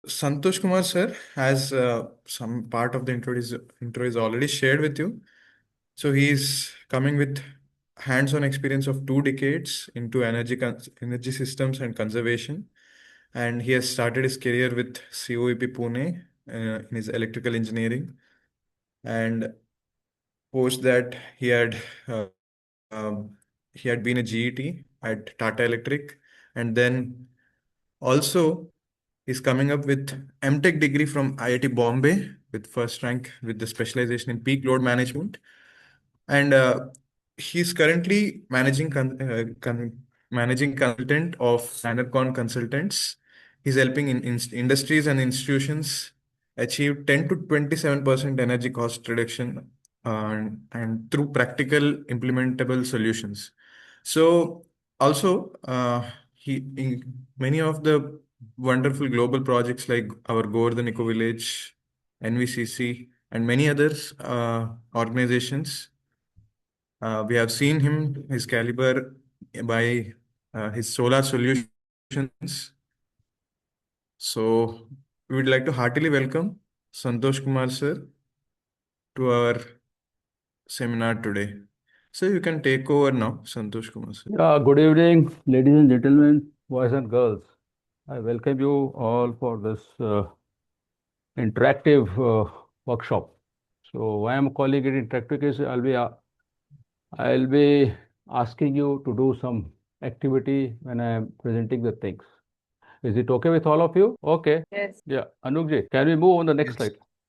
Santosh Kumar sir has some part of the intro is already shared with you. So he's coming with hands-on experience of 2 decades into energy systems and conservation, and he has started his career with COEP Pune in his electrical engineering, and post that uh, he had been a GET at Tata Electric, and then also he's coming up with MTech degree from IIT Bombay with first rank with the specialization in peak load management. And he's currently managing consultant of Standardcon Consultants. He's helping in industries and institutions achieve 10 to 27% energy cost reduction and through practical implementable solutions. So also he in many of the wonderful global projects like our Govardhan Eco Village, NVCC, and many others organizations. We have seen his caliber by his solar solutions. So we would like to heartily welcome Santosh Kumar sir to our seminar today. So you can take over now, Santosh Kumar sir. Yeah, good evening, ladies and gentlemen, boys and girls. I welcome you all for this interactive workshop. So, why I'm calling it interactive is I'll be asking you to do some activity when I'm presenting the things. Is it okay with all of you? Okay. Yes. Yeah, Anukji, can we move on the next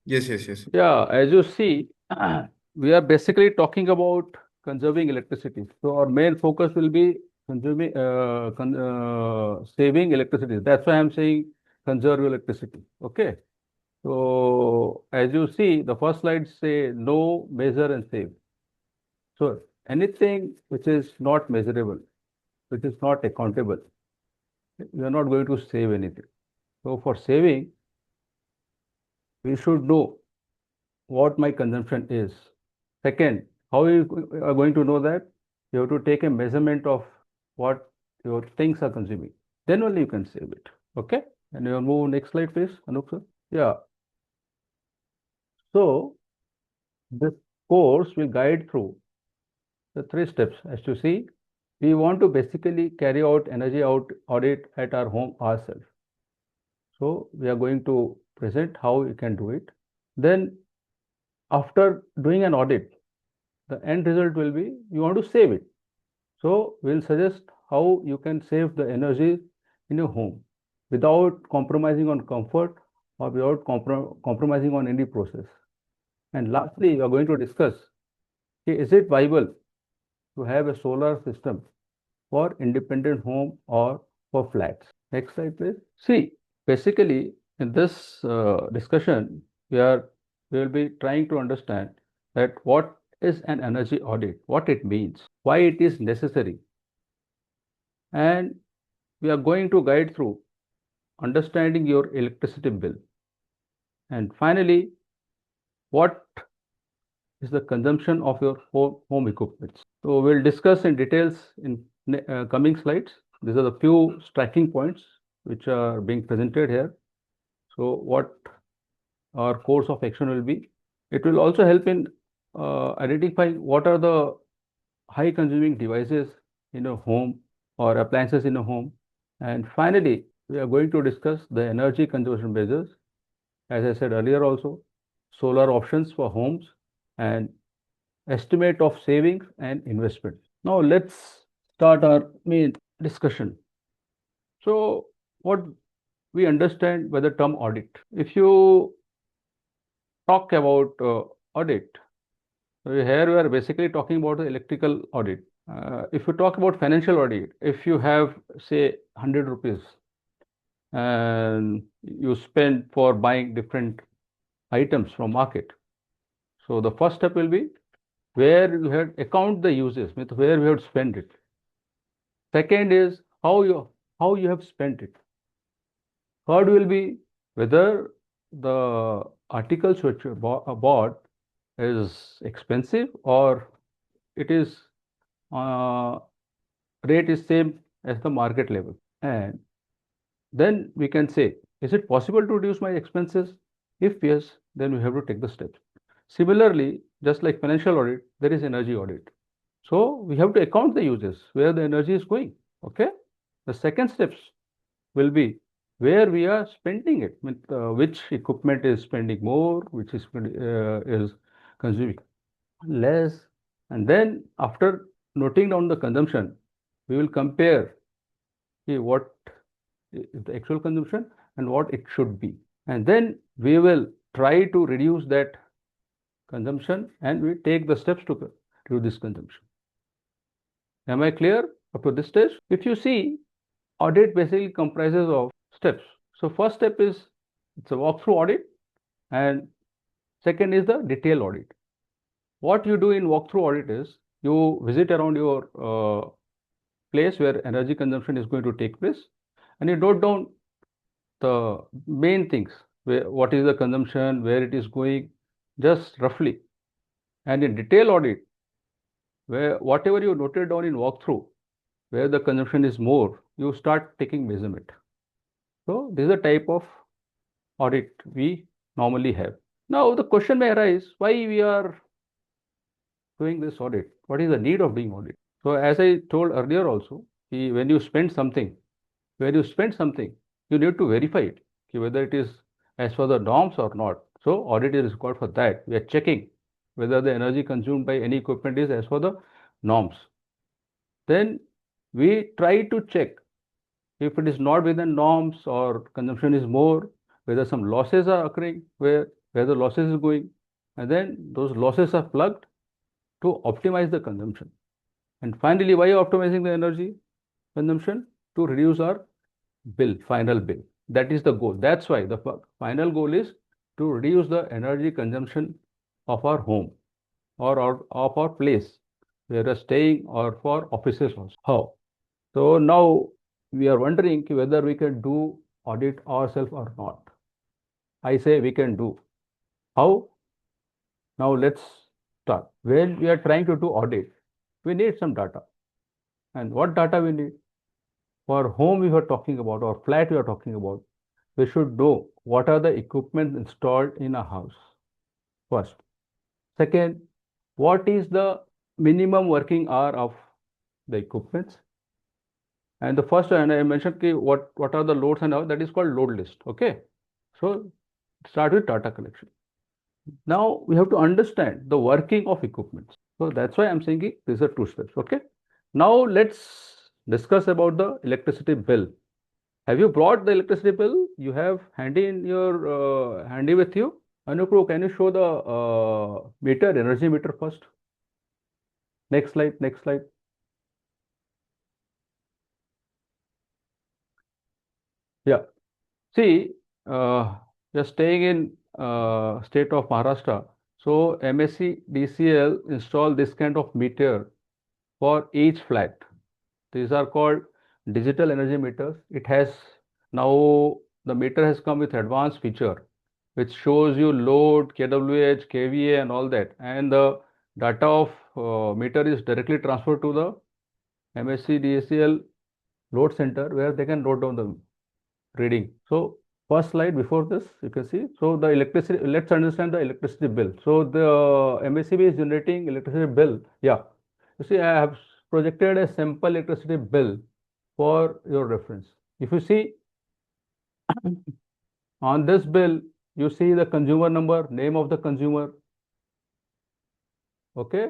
Yes, slide? yes. Yeah, as you see, we are basically talking about conserving electricity. So our main focus will be saving electricity. That's why I'm saying conserve electricity. Okay. So as you see, the first slide say know, measure, and save. So anything which is not measurable, which is not accountable, we are not going to save anything. So for saving, we should know what my consumption is. Second, how you are going to know that? You have to take a measurement of what your things are consuming. Then only you can save it. Okay? And you move next slide, please, Anup sir. Yeah. So this course will guide through the 3 steps. As you see, we want to basically carry out energy audit at our home ourselves. So we are going to present how you can do it. Then after doing an audit, the end result will be you want to save it. So we'll suggest how you can save the energy in your home without compromising on comfort or without compromising on any process. And lastly, we are going to discuss, is it viable to have a solar system for independent home or for flats? Next slide, please. See, basically in this discussion, we will be trying to understand that what is an energy audit, what it means, why it is necessary, and we are going to guide through understanding your electricity bill. And finally, what is the consumption of your home equipment. So we'll discuss in details in coming slides. These are the few striking points which are being presented here. So what our course of action will be. It will also help in identifying what are the high consuming devices in a home or appliances in a home. And finally, we are going to discuss the energy conservation measures, as I said earlier also, solar options for homes, and estimate of savings and investment. Now let's start our main discussion. So what we understand by the term audit. If you talk about audit, so here we are basically talking about the electrical audit. If you talk about financial audit, if you have say 100 rupees and you spend for buying different items from market, so the first step will be where you have account the uses, with where you have spent it. Second is how you have spent it. Third will be whether the articles which you bought is expensive or it is uh, rate is same as the market level. And then we can say Is it possible to reduce my expenses? If yes, then we have to take the steps. Similarly, just like financial audit, there is energy audit. So we have to account the uses, where the energy is going. Okay. The second steps will be where we are spending it, which equipment is spending more, which is consuming less. And then after noting down the consumption, we will compare what is the actual consumption and what it should be. And then we will try to reduce that consumption and we take the steps to reduce this consumption. Am I clear up to this stage? If you see, audit basically comprises of steps. So first step is it's a walkthrough audit, and second is the detailed audit. What you do in walkthrough audit is you visit around your place where energy consumption is going to take place, and you note down the main things, what is the consumption, where it is going, just roughly. And in detail audit, where whatever you noted down in walkthrough, where the consumption is more, you start taking measurement. So this is the type of audit we normally have. Now the question may arise, why we are doing this audit? What is the need of doing audit? So as I told earlier also, when you spend something, you need to verify it, whether it is as per the norms or not. So audit is required for that. We are checking whether the energy consumed by any equipment is as per the norms. Then we try to check if it is not within norms or consumption is more, whether some losses are occurring, where the losses is going, and then those losses are plugged to optimize the consumption. And finally, why optimizing the energy consumption? To reduce our final bill. That is the goal. That's why the final goal is to reduce the energy consumption of our home or of our place where we are staying, or for offices also. How? So now we are wondering whether we can do audit ourselves or not. I say we can do. How? Now let's start. When we are trying to do audit, we need some data. And what data we need? For home we were talking about, or flat we are talking about, we should know what are the equipment installed in a house first. Second, what is the minimum working hour of the equipments? And the first, and I mentioned what are the loads and all, that is called load list. Okay. So start with data collection. Now we have to understand the working of equipments. So that's why I'm saying these are two steps. Okay. Now let's discuss about the electricity bill. Have you brought the electricity bill? You have handy with you? Anupru, can you show the energy meter first? Next slide, next slide. Yeah. See, you're staying in state of Maharashtra. So MSC DCL install this kind of meter for each flat. These are called digital energy meters. It has now the meter has come with advanced feature which shows you load, kWh, kVA and all that. And the data of meter is directly transferred to the MSC DCL load center where they can note down the reading. So first slide before this, you can see. So the electricity, let's understand the electricity bill. So the MSCB is generating electricity bill. Yeah. You see, I have projected a sample electricity bill for your reference. If you see on this bill, you see the consumer number, name of the consumer. Okay.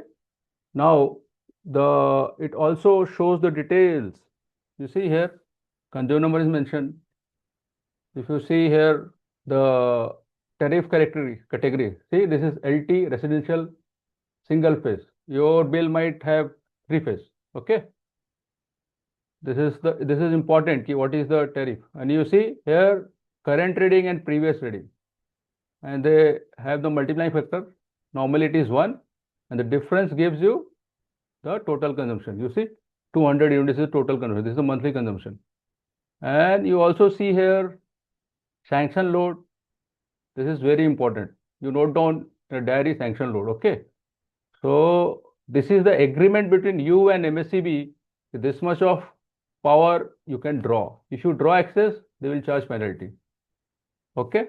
Now it also shows the details. You see here, consumer number is mentioned. If you see here, the tariff category, see this is LT residential single phase. Your bill might have three phase. Okay. This is important. What is the tariff? And you see here current reading and previous reading, and they have the multiplying factor. Normally it is 1, and the difference gives you the total consumption. You see 200 units is total consumption. This is the monthly consumption. And you also see here sanction load. This is very important. You note down the diary sanction load. Okay. So this is the agreement between you and MSCB. This much of power you can draw. If you draw excess, they will charge penalty. Okay.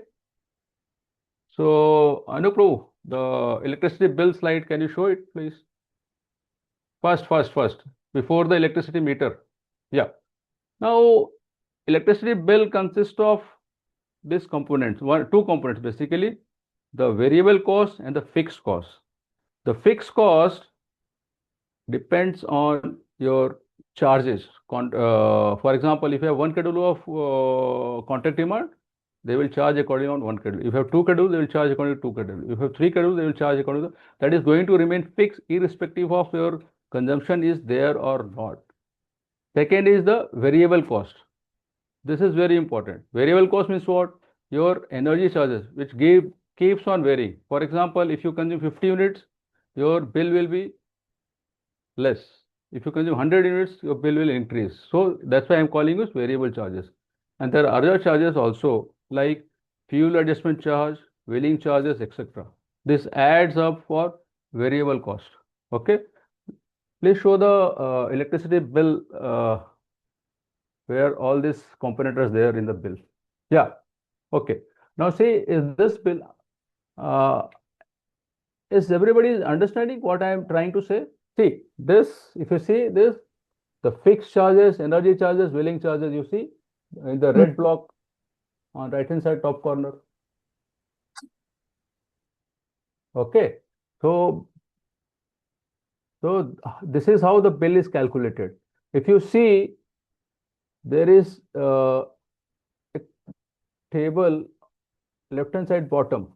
So Anupru, the electricity bill slide, can you show it, please? First, before the electricity meter. Yeah. Now, electricity bill consists of these components, two components basically, the variable cost and the fixed cost. The fixed cost depends on your charges. For example, if you have 1 kW of contact demand, they will charge according on 1 kW. If you have 2 kW, they will charge according to 2 kW. If you have 3 kW, they will charge according to that is going to remain fixed irrespective of your consumption is there or not. Second is the variable cost. This is very important. Variable cost means what? Your energy charges, which keeps on varying. For example, if you consume 50 units, your bill will be less. If you consume 100 units, your bill will increase. So that's why I'm calling it variable charges. And there are other charges also like fuel adjustment charge, wheeling charges, etc. This adds up for variable cost. Okay. Please show the electricity bill where all these components are there in the bill. Yeah. Okay. Now see, is this bill, is everybody understanding what I am trying to say? See, this, if you see this, the fixed charges, energy charges, wheeling charges, you see in the red block on right hand side top corner. Okay. So this is how the bill is calculated. If you see, there is a table left hand side bottom,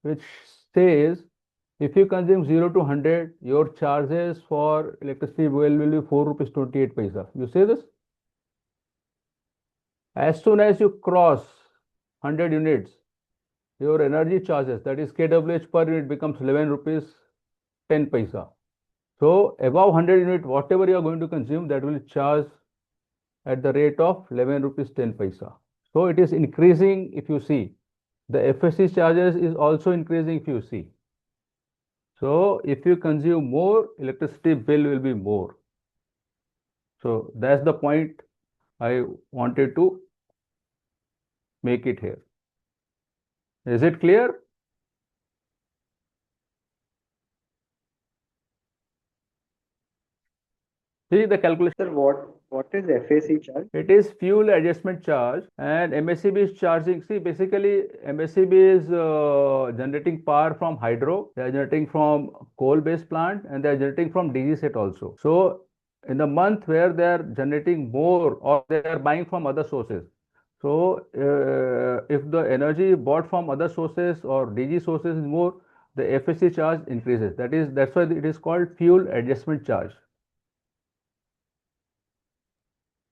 which says if you consume 0 to 100, your charges for electricity bill will be 4 rupees 28 paisa. You see this? As soon as you cross 100 units, your energy charges, that is kWh per unit, becomes 11 rupees 10 paisa. So above 100 unit, whatever you are going to consume, that will charge at the rate of 11 rupees 10 paisa. So it is increasing if you see. The FSC charges is also increasing if you see. So if you consume more, electricity bill will be more. So that's the point I wanted to make it here. Is it clear? See the calculation. Sir, what is FAC charge? It is fuel adjustment charge, and MSEB is charging. See, basically, MSEB is generating power from hydro. They are generating from coal-based plant, and they are generating from DG set also. So, in the month where they are generating more, or they are buying from other sources. So, if the energy bought from other sources or DG sources is more, the FSC charge increases. That's why it is called fuel adjustment charge.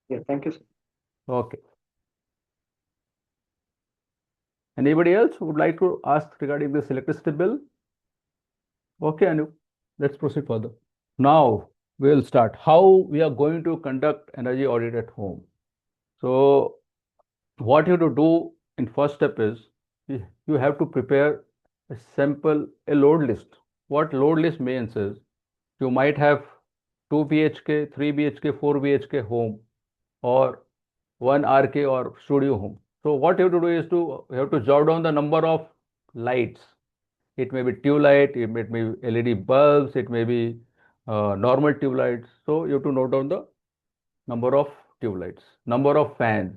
Yeah, thank you, sir. Okay. Anybody else would like to ask regarding this electricity bill? Okay, Anu, let's proceed further. Now we'll start how we are going to conduct energy audit at home. So what you have to do in first step is you have to prepare a load list. What load list means is you might have 2 BHK, 3 BHK, 4 BHK home or 1 RK or studio home. So what you have to do is you have to jot down the number of lights. It may be tube light, it may be LED bulbs, it may be normal tube lights. So you have to note down the number of tube lights, number of fans,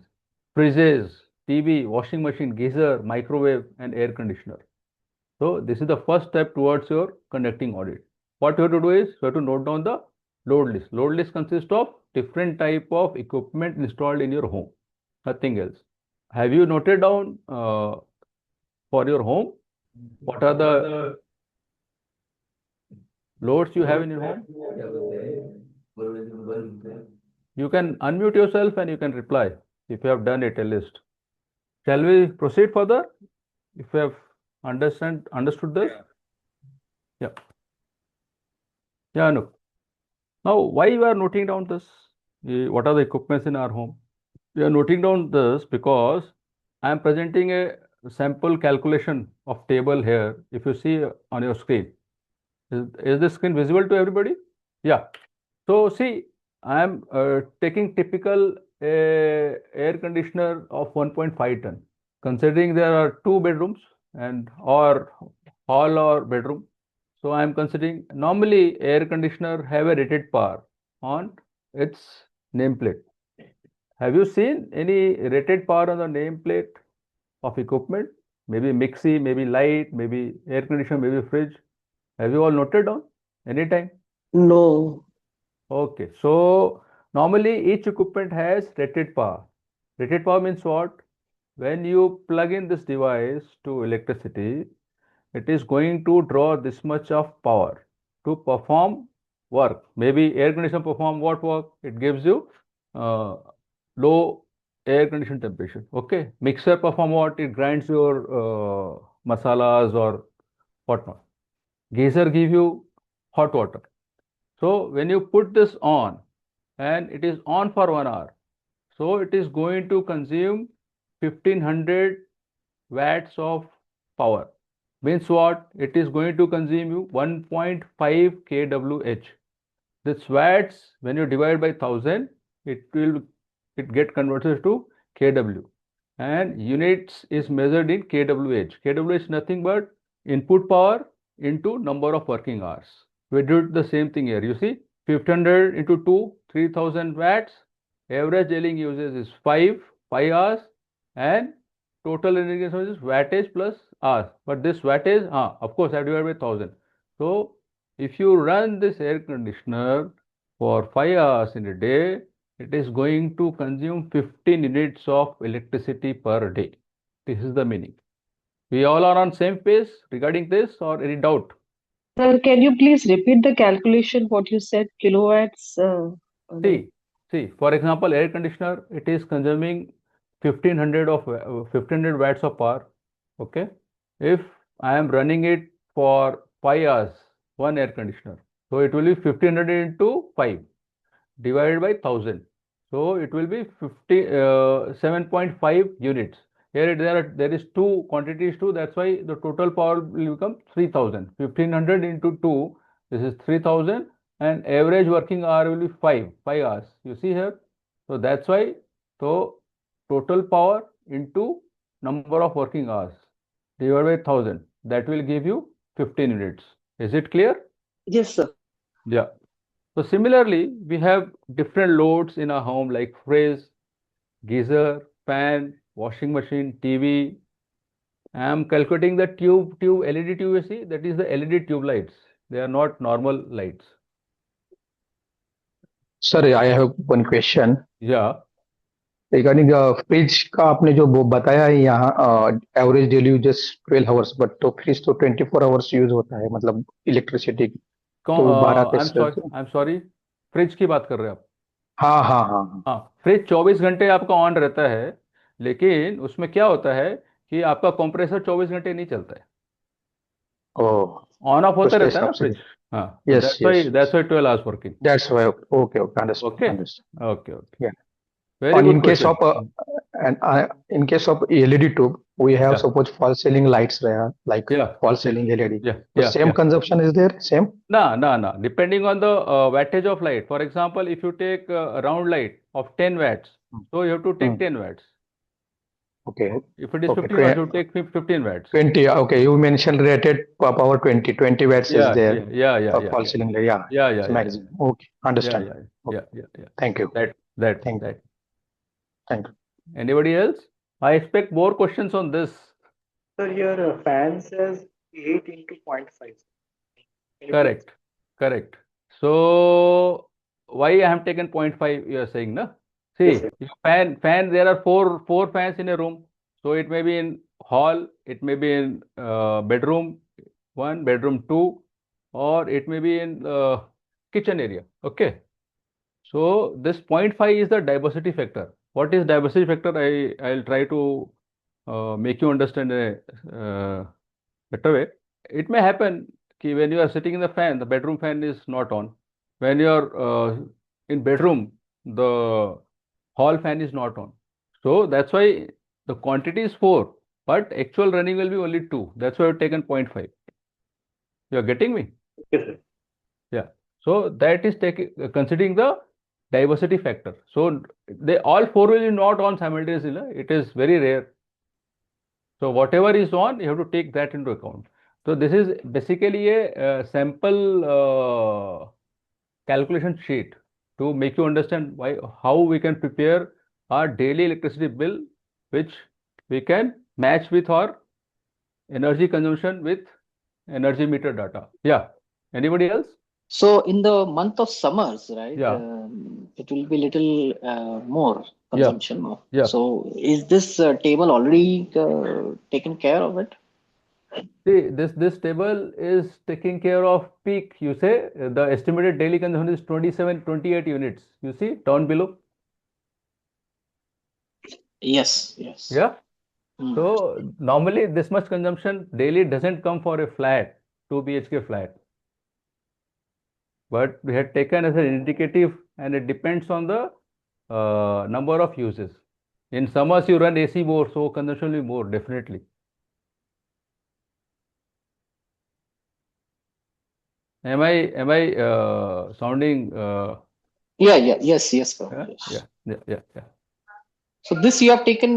fridges, TV, washing machine, geyser, microwave, and air conditioner. So this is the first step towards your conducting audit. What you have to do is you have to note down the load list. Load list consists of different type of equipment installed in your home, nothing else. Have you noted down for your home what are the loads you have in your home? You can unmute yourself and you can reply if you have done it a list. Shall we proceed further? If you have understood this? Yeah. Yeah, no. Now, why we are noting down this? What are the equipments in our home? We are noting down this because I am presenting a sample calculation of table here. If you see on your screen, is the screen visible to everybody? Yeah. So see, I am taking typical air conditioner of 1.5 ton. considering there are 2 bedrooms and or hall or bedroom. So I am considering normally air conditioner have a rated power on its nameplate. Have you seen any rated power on the nameplate of equipment? Maybe mixie, maybe light, maybe air conditioner, maybe fridge. Have you all noted down anytime? No. Okay, so normally each equipment has rated power. Rated power means what? When you plug in this device to electricity, it is going to draw this much of power to perform work. Maybe air conditioner perform what work? It gives you low air condition temperature. Okay, mixer perform what? It grinds your masalas or whatnot. Geyser give you hot water. So when you put this on and it is on for 1 hour, so it is going to consume 1500 watts of power. Means what? It is going to consume you 1.5 kWh. This watts, when you divide by 1000, it get converted to kW. And units is measured in kWh. kWh is nothing but input power into number of working hours. We did the same thing here. You see, 1500 into 2, 3000 watts. Average daily usage is 5 hours, and total energy consumption is wattage plus hours. But this wattage, of course, I divided by 1000. So if you run this air conditioner for 5 hours in a day, it is going to consume 15 units of electricity per day. This is the meaning. We all are on same page regarding this, or any doubt? Sir, can you please repeat the calculation, what you said, kilowatts? See, for example, air conditioner, it is consuming 1500 watts of power. Okay. If I am running it for 5 hours, one air conditioner, so it will be 1500 into 5 divided by 1000. So it will be 7.5 units. Here there is 2 quantities too. That's why the total power will become 3000. 1500 into 2, this is 3000, and average working hour will be 5 hours. You see here. So that's why, so total power into number of working hours divided by 1000, that will give you 15 units. Is it clear? Yes, sir. Yeah. So similarly, we have different loads in our home like fridge, geyser, fan, washing machine, TV. I am calculating the LED tube you see, that is the LED tube lights. They are not normal lights. Sir I have one question Yeah. Regarding fridge का आपने जो वो बताया है यहाँ average daily uses 12 hours but तो fridge तो 24 hours use होता है मतलब इलेक्ट्रिसिटी तो 12 I'm sorry, फ्रिज की बात कर रहे हैं आप? हाँ हाँ हाँ हाँ, फ्रिज 24 घंटे आपका ऑन रहता है, लेकिन उसमें क्या होता है कि आपका कंप्रेसर 24 घंटे नहीं चलता है, ओह ऑन ऑफ होता उसके रहता है ना हिसाब से फ्रिज. हाँ, Yes, that's why 12 hours working. That's why okay okay understood Okay. Understood Okay. Yeah. Very And good in case question. of in case of LED tube we have Yeah. suppose false ceiling lights there like Yeah. false ceiling LED Yeah. so Yeah. same Yeah. consumption is there same No. Depending on the wattage of light. For example, if you take a round light of 10 watts, so you have to take 10 watts. okay If it is Okay, 15 watts, you take 15 watts. 20 okay you mentioned rated power 20 watts Yeah, is there yeah. false ceiling yeah Yeah. it's maximum okay understand Okay. Yeah. Thank you That. thank you Anybody else? I expect more questions on this. Sir, your fan says 8 into 0.5. Can you please- Correct. So why I have taken 0.5? You are saying, no? See, Yes, sir. if fan. There are four fans in a room. So it may be in hall, it may be in bedroom 1, bedroom 2, or it may be in kitchen area. Okay. So this 0.5 is the diversity factor. What is diversity factor? I'll try to make you understand in a better way. It may happen कि when you are sitting in the fan, the bedroom fan is not on. When you are in bedroom, the hall fan is not on. So that's why the quantity is 4, but actual running will be only 2. That's why I've taken 0.5. You are getting me? Yes, sir. Yeah. So that is considering the diversity factor. So they all 4 will be not on simultaneously. It is very rare. So whatever is on, you have to take that into account. So this is basically a sample calculation sheet to make you understand how we can prepare our daily electricity bill, which we can match with our energy consumption with energy meter data. Yeah. Anybody else? So in the month of summers, right, Yeah. it will be little more Yeah. consumption. Yeah. So is this table already taken care of it? See, this table is taking care of peak. You say the estimated daily consumption is 28 units. You see down below. Yes, yes. Yeah. Hmm. So normally this much consumption daily doesn't come for a flat 2 BHK flat, but we had taken as an indicative, and it depends on the number of uses. In summers you run AC more, so consumption will be more definitely. Am I sounding? Yes, sir. Yeah, Yes. yeah. So this you have taken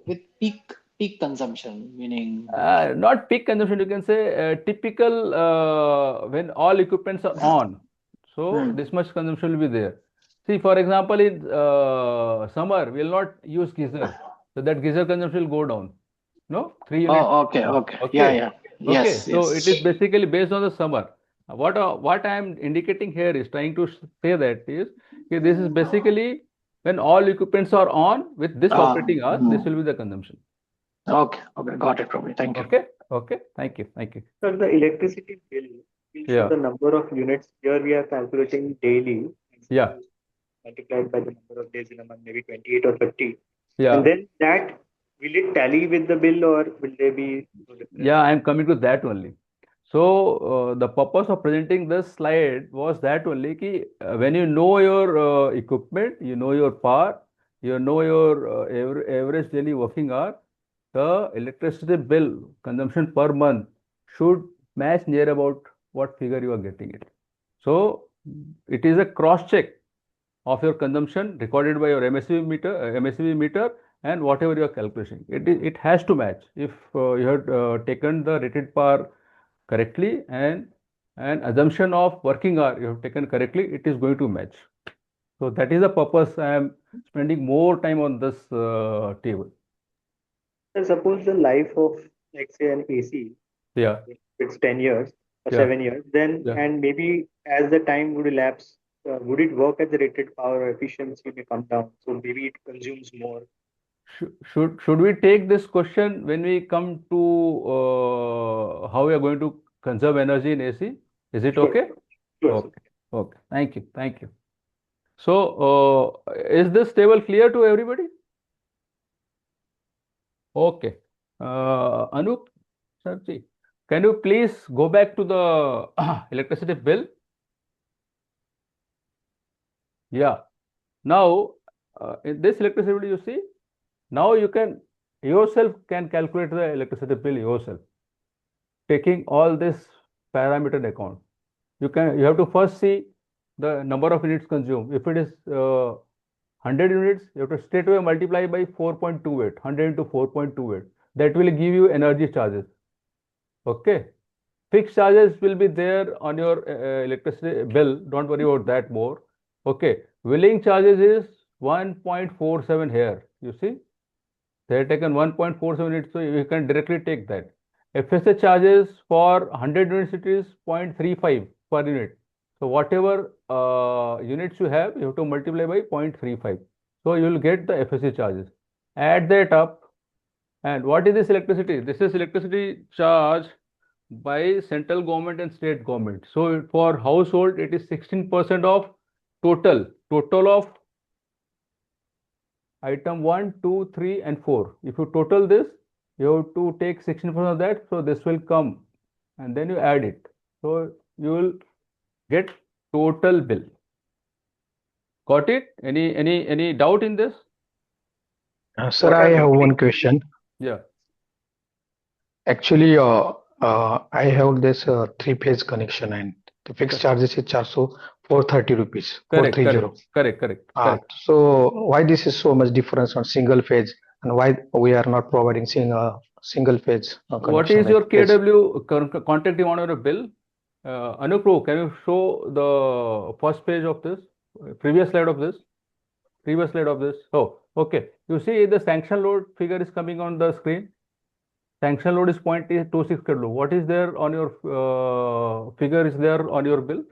with peak consumption, meaning Not peak consumption, you can say typical when all equipments are on. So this much consumption will be there. See, for example, in summer, we will not use geyser. So that geyser consumption will go down. No? 3 units. Oh, okay. Yeah. Okay. Yes, So yes. it is basically based on the summer. What I am indicating here is trying to say that is okay, this is basically when all equipments are on with this operating hours, this will be the consumption. Okay, got it, Prabhu. Thank you. Okay. Thank you. Sir, the electricity bill will show the number of units. Here we are calculating daily. Yeah. Multiplied by the number of days in a month, maybe 28 or 30. Yeah. And then that, will it tally with the bill or will they be different? Yeah, I am coming to that only. So the purpose of presenting this slide was that only ki, when you know your equipment, you know your power, you know your average daily working hour, the electricity bill consumption per month should match near about what figure you are getting it. So it is a cross check of your consumption recorded by your MSCB meter and whatever you are calculating. It has to match. If you have taken the rated power correctly and an assumption of working hour you have taken correctly, it is going to match. So that is the purpose I am spending more time on this table. So suppose the life of, let's say, an AC, it's 10 years or 7 years, then and maybe as the time would elapse, would it work at the rated power or efficiency may come down? So maybe it consumes more. Should we take this question when we come to how we are going to conserve energy in AC? Is it okay? Sure. Okay. Thank you. So is this table clear to everybody? Okay. Anup, Sarji, can you please go back to the electricity bill? Yeah. Now in this electricity bill, you see, now you can yourself calculate the electricity bill yourself, taking all this parameter into account. You have to first see the number of units consumed. If it is 100 units, you have to straight away multiply by 4.28, 100 into 4.28. That will give you energy charges. Okay. Fixed charges will be there on your electricity bill. Don't worry about that more. Okay. Wheeling charges is 1.47 here. You see, they have taken 1.47 units, so you can directly take that. FSA charges for 100 units, it is 0.35 per unit. So whatever units you have to multiply by 0.35. So you will get the FSC charges. Add that up. And what is this electricity? This is electricity charge by central government and state government. So for household, it is 16% of total of item 1, 2, 3, and 4. If you total this, you have to take 16% of that. So this will come, and then you add it. So you will get total bill. Got it? Any doubt in this? Sir, I have one question. Yeah. Actually, I have this 3-phase connection and the fixed charges is 430 rupees. Correct. So why this is so much difference on single phase and why we are not providing single phase What is connection. your kW contact you want on your bill? Anupro, can you show the first page of this? Previous slide of this? Previous slide of this? Oh, okay. You see the sanction load figure is coming on the screen. Sanction load is 0.26 kW. What is there on your figure is there on your bill?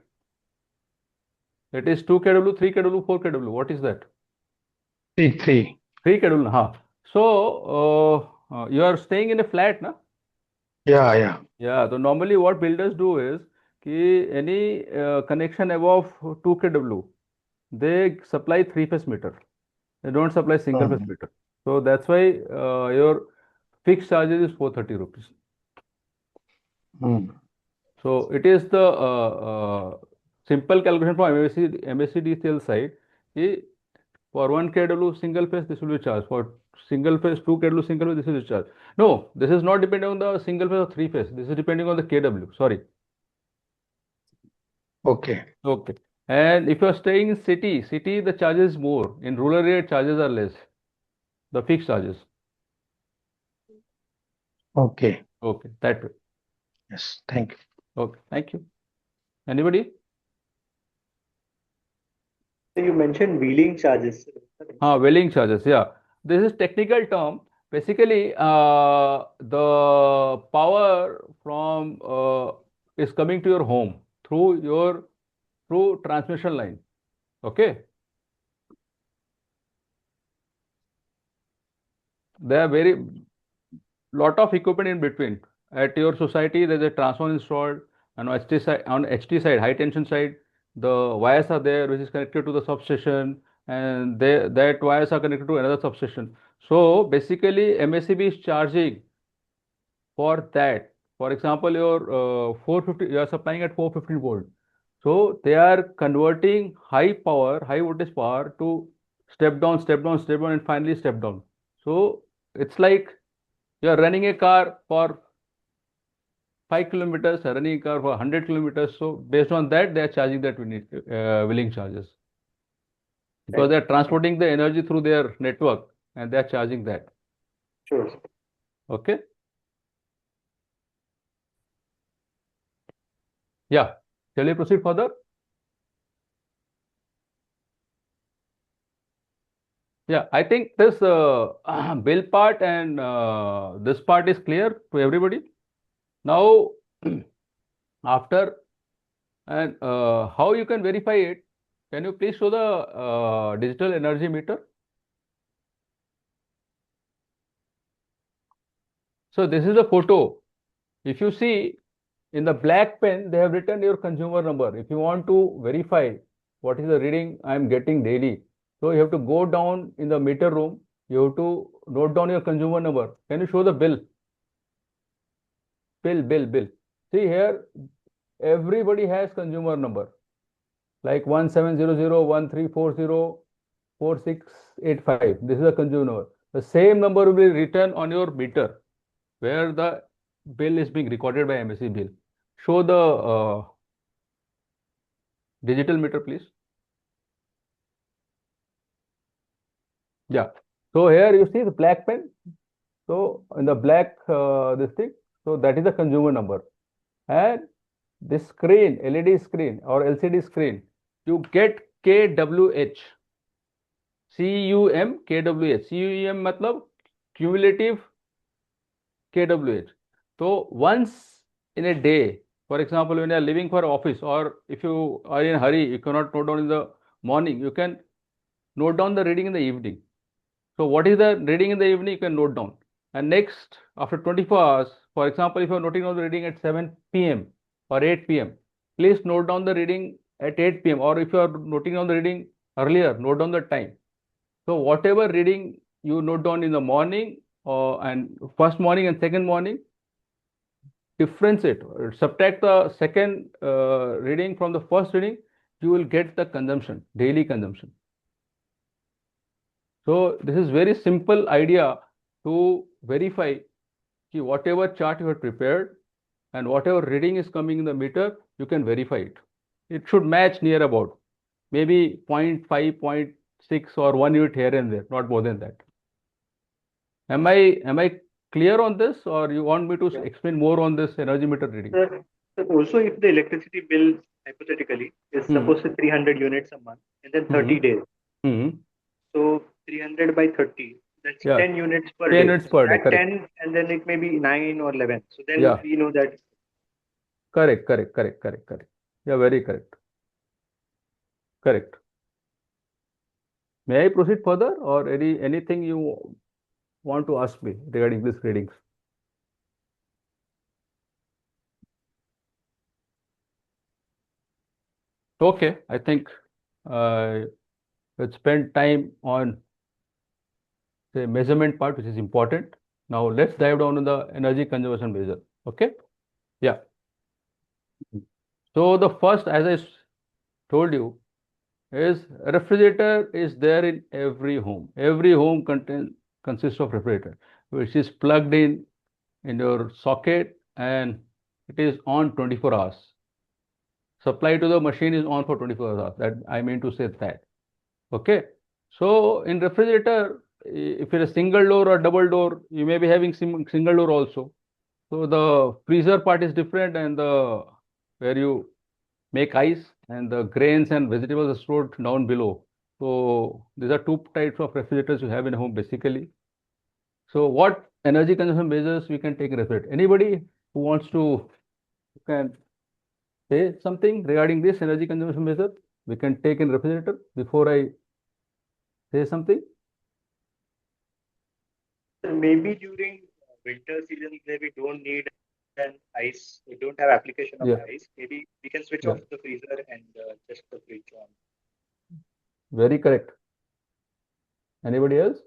It is 2 kW, 3 kW, 4 kW. What is that? 3 kW. Huh. So you are staying in a flat, na? Yeah. Yeah. So normally what builders do is any connection above 2 kW, they supply 3-phase meter. They don't supply single-phase meter. So that's why your fixed charges is 430 rupees. So it is the simple calculation from MSEDCL side. For 1 kW single phase, this will be charged. For single phase, 2 kW single phase, this will be charged. No, this is not depending on the single phase or 3 phase. This is depending on the kW. Sorry. Okay. And if you are staying in city, the charges is more. In rural area, charges are less. The fixed charges. Okay. That way. Yes. Thank you. Okay. Thank you. Anybody? So you mentioned wheeling charges. Wheeling charges. Yeah. This is technical term. Basically, the power from is coming to your home through transmission line. Okay. There are very lot of equipment in between. At your society, there's a transformer installed, and on HT side, high tension side, the wires are there, which is connected to the substation, and that wires are connected to another substation. So basically, MSEB is charging for that. For example, your 450, you are supplying at 415 volt. So they are converting high voltage power to step down, and finally step down. So it's like you are running a car for 5 kilometers, running a car for 100 kilometers. So based on that, they are charging that wheeling charges. Because they are transporting the energy through their network and they are charging that. Sure. Okay. Yeah. Shall we proceed further? Yeah, I think this bill part and this part is clear to everybody. Now, after and how you can verify it, can you please show the digital energy meter? So this is a photo. If you see in the black pen, they have written your consumer number. If you want to verify what is the reading I am getting daily, so you have to go down in the meter room. You have to note down your consumer number. Can you show the bill? Bill. See here, everybody has consumer number like 170013404685. This is a consumer number. The same number will be written on your meter where the bill is being recorded by MSE bill. Show the digital meter, please. Yeah. So here you see the black pen. So in the black this thing. So that is the consumer number. And this screen, LED screen or LCD screen, you get KWH. CUM KWH. CUM matlab cumulative KWH. So once in a day, for example, when you are leaving for office or if you are in a hurry, you cannot note down in the morning, you can note down the reading in the evening. So what is the reading in the evening, you can note down. And next, after 24 hours, for example, if you are noting down the reading at 7 p.m. or 8 p.m., please note down the reading at 8 p.m. or if you are noting down the reading earlier, note down the time. So whatever reading you note down in the morning and first morning and second morning, differentiate, subtract the second reading from the first reading, you will get the consumption, daily consumption. So this is very simple idea to verify whatever chart you have prepared and whatever reading is coming in the meter, you can verify it. It should match near about maybe 0.5, 0.6 or 1 unit here and there, not more than that. Am I clear on this, or you want me to explain more on this energy meter reading? Sir, also, if the electricity bill hypothetically is supposed to 300 units a month and then 30 days, so 300 by 30, that's 10 units per 10 day. units per day, That correct. 10, and then it may be 9 or 11. So then we know that. Correct. Yeah, very correct. Correct. May I proceed further, or anything you want to ask me regarding these readings? Okay, I think let's spend time on the measurement part, which is important. Now let's dive down on the energy conservation measure. Okay. Yeah. So the first, as I told you, is refrigerator is there in every home. Every home consists of refrigerator, which is plugged in your socket, and it is on 24 hours. Supply to the machine is on for 24 hours. That I mean to say that. Okay. So in refrigerator, if it's a single door or double door, you may be having single door also. So the freezer part is different, and the where you make ice and the grains and vegetables are stored down below. So these are two types of refrigerators you have in a home basically. So what energy consumption measures we can take in refrigerator? Anybody who wants to can say something regarding this energy consumption measure we can take in refrigerator before I say something? Maybe during winter season where we don't need an ice, we don't have application of ice, maybe we can switch off the freezer and just the fridge on. Very correct. Anybody else?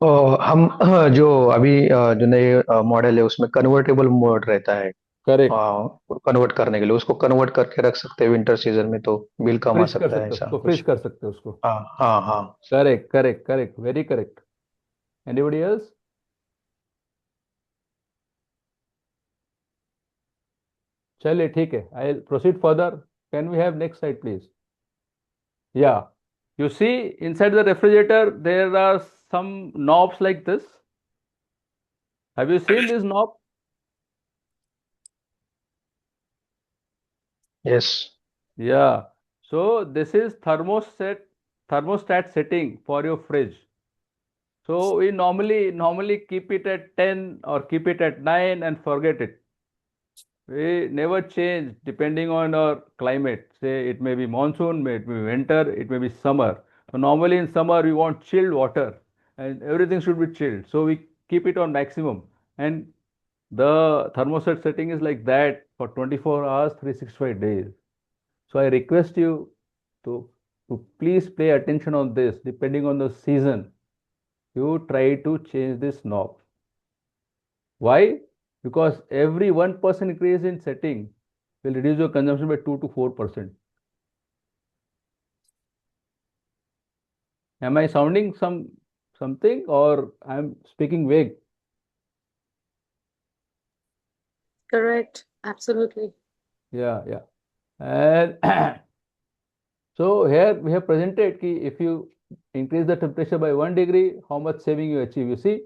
हम जो अभी जो नए model है उसमें convertible mode रहता है, correct, convert करने के लिए उसको कन्वर्ट करके रख सकते हैं विंटर सीजन में, तो बिल कम आ फ्रिज कर सकता है सकते हो ऐसा उसको, कुछ। फ्रिज कर सकते हो उसको। हाँ हाँ हाँ, correct correct correct, very correct. Anybody else? चलिए ठीक है, I will proceed further. Can we have next slide please? या you see inside the refrigerator there are some knobs like this. Have you seen this knob? yes, Yeah, so this is thermostat setting for your fridge. So we normally keep it at 10 or keep it at 9 and forget it. We never change depending on our climate. Say it may be monsoon, may it be winter, it may be summer. So normally in summer we want chilled water and everything should be chilled. So we keep it on maximum, and the thermostat setting is like that for 24 hours, 365 days. So I request you to please pay attention on this. Depending on the season, you try to change this knob. Why? Because every 1% increase in setting will reduce your consumption by 2 to 4%. Am I sounding something, or I'm speaking vague? Correct. Absolutely. Yeah. And so here we have presented ki if you increase the temperature by 1 degree, how much saving you achieve. You see?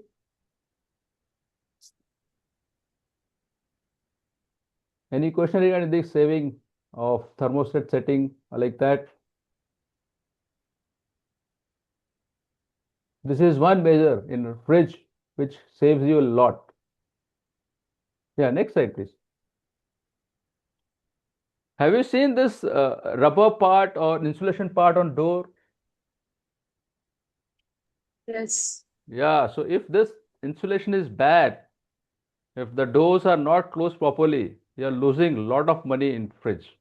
Any question regarding this saving of thermostat setting like that? This is one measure in a fridge which saves you a lot. Yeah, next slide, please. Have you seen this rubber part or insulation part on door? Yes. Yeah, so if this insulation is bad, if the doors are not closed properly, you are losing a lot of money in fridge,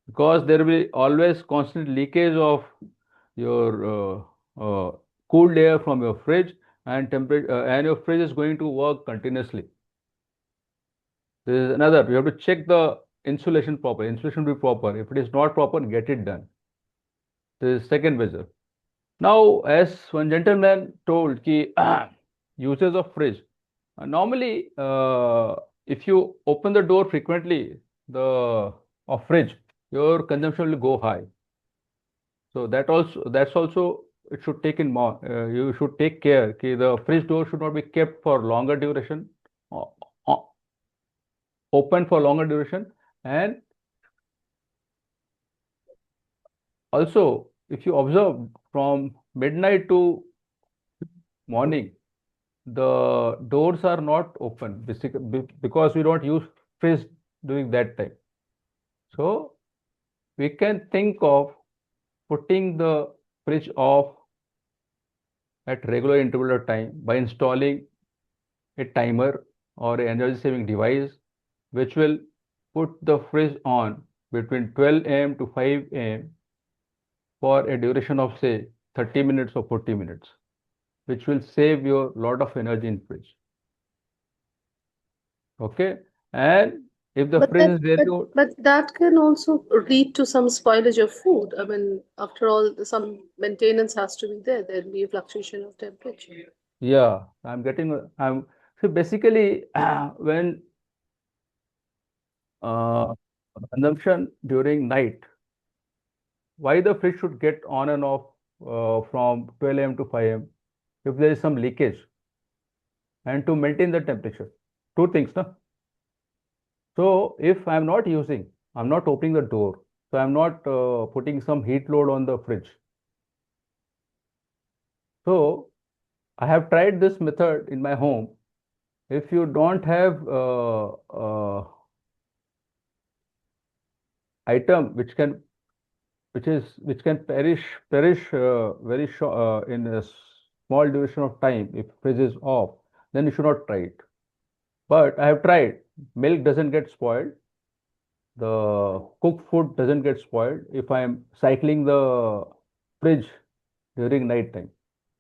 because there will be always constant leakage of your cooled air from your fridge, and temperature and your fridge is going to work continuously. This is another, you have to check the insulation proper. Insulation will be proper. If it is not proper, get it done. This is second measure. Now, as one gentleman told, ki uses of fridge. Normally, if you open the door frequently, of fridge, your consumption will go high. So that's also it should take in more. You should take care. The fridge door should not be kept for longer duration, open for longer duration, and also if you observe from midnight to morning, the doors are not open because we don't use fridge during that time. So we can think of putting the fridge off at regular interval of time by installing a timer or an energy saving device which will put the fridge on between 12 a.m. to 5 a.m. for a duration of say 30 minutes or 40 minutes, which will save you a lot of energy in fridge. Okay, and if the fridge is very old, but that can also lead to some spoilage of food. I mean, after all, some maintenance has to be there. There'll be a fluctuation of temperature. Yeah, so basically when consumption during night, why the fridge should get on and off from 12 a.m. to 5 a.m. if there is some leakage, and to maintain the temperature. Two things, no? So if I'm not opening the door, so I'm not putting some heat load on the fridge. So I have tried this method in my home. If you don't have item which can perish very short in a small duration of time, if fridge is off, then you should not try it. But I have tried. Milk doesn't get spoiled. The cooked food doesn't get spoiled if I am cycling the fridge during night time.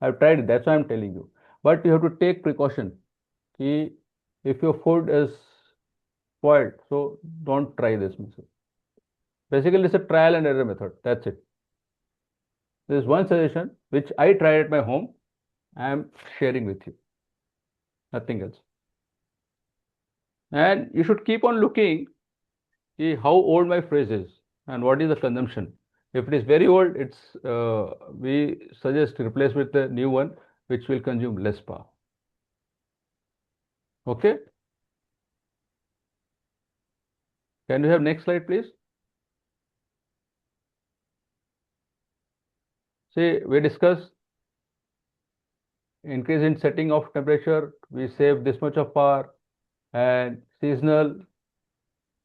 I've tried it. That's why I'm telling you. But you have to take precaution. If your food is spoiled, so don't try this method. Basically, it's a trial and error method. That's it. There's one suggestion which I tried at my home. I am sharing with you. Nothing else. And you should keep on looking how old my fridge is and what is the consumption. If it is very old, we suggest to replace with the new one which will consume less power. Okay. Can we have next slide, please? See, we discussed increase in setting of temperature, we save this much of power, and seasonal,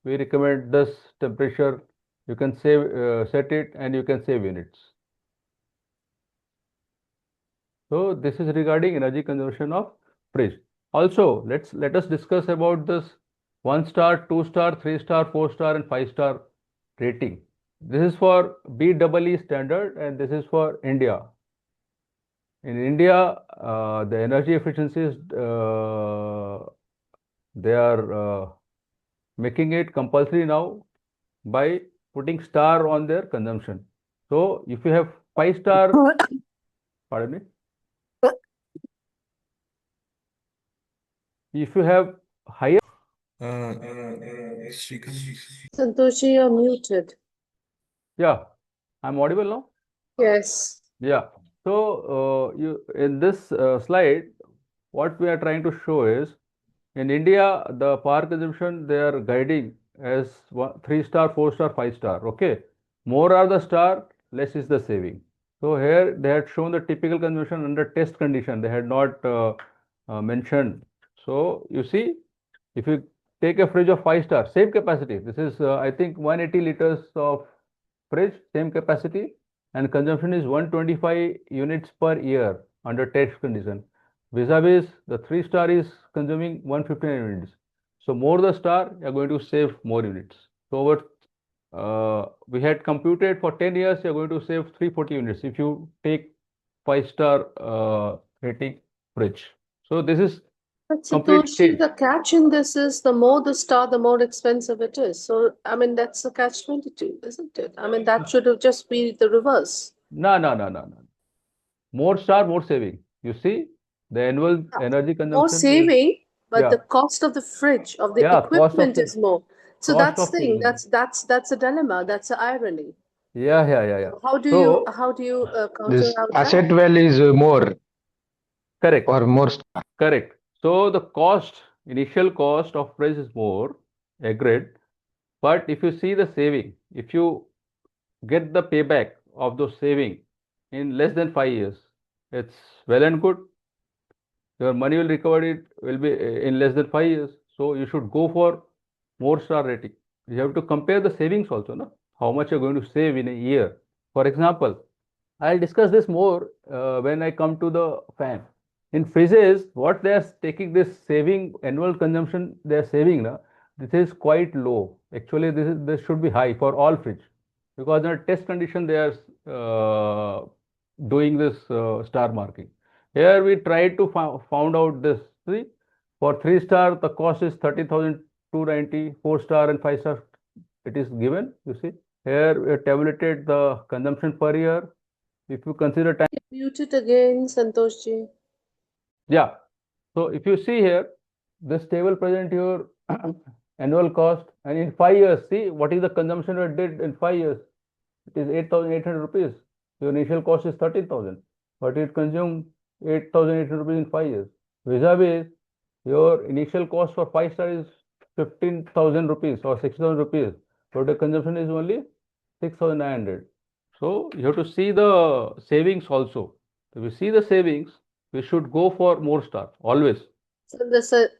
we recommend this temperature. You can set it and you can save units. So this is regarding energy consumption of fridge. Also, let us discuss about this 1-star, 2-star, 3-star, 4-star, and 5-star rating. This is for BEE standard, and this is for India. In India, the energy efficiencies, they are making it compulsory now by putting star on their consumption. So if you have 5-star, pardon me. If you have higher, Santoshi, you're muted. Yeah, I'm audible now? Yes. Yeah. So in this slide, what we are trying to show is in India, the power consumption they are guiding as 3-star, 4-star, 5-star. Okay. More are the star, less is the saving. So here they had shown the typical consumption under test condition. They had not mentioned. So you see, if you take a fridge of 5-star, same capacity. This is I think 180 liters of fridge, same capacity, and consumption is 125 units per year under test condition. Vis-a-vis the 3-star is consuming 159 units. So more the star, you are going to save more units. So we had computed for 10 years, you are going to save 340 units if you take 5-star rating fridge. So this is But Santoshi, the catch in this is the more the star, the more expensive it is. So, I mean, that's the catch-22, isn't it? I mean, that should have just be the reverse. No. More star, more saving. You see, the annual energy consumption. More saving, but the cost of the fridge, of the equipment is more. So that's the thing. That's a dilemma. That's an irony. Yeah. How do So you counter This out that? asset value is more correct, or more. correct. So the cost, initial cost of price is more, agreed. But if you see the saving, if you get the payback of those saving in less than 5 years, it's well and good. Your money will recover it will be in less than 5 years. So you should go for more star rating. You have to compare the savings also, no? How much you're going to save in a year. For example, I'll discuss this more when I come to the fan. In fridges, what they are taking this saving annual consumption they are saving now, this is quite low. Actually, this should be high for all fridge because in a test condition they are doing this star marking. Here we try to found out this. See, for 3 star the cost is 30,290. 4 star and 5 star it is given. You see here we have tabulated the consumption per year. If you consider time, Mute it again, Santoshji. yeah. So if you see here, this table present your annual cost, and in 5 years, see what is the consumption we did in 5 years. It is 8,800 rupees. Your initial cost is 13,000, but it consumed 8,800 rupees in 5 years. Vis-a-vis, your initial cost for 5 star is 15,000 rupees or 6,000 rupees, but the consumption is only 6,900. So you have to see the savings also. If we see the savings, we should go for more star always. So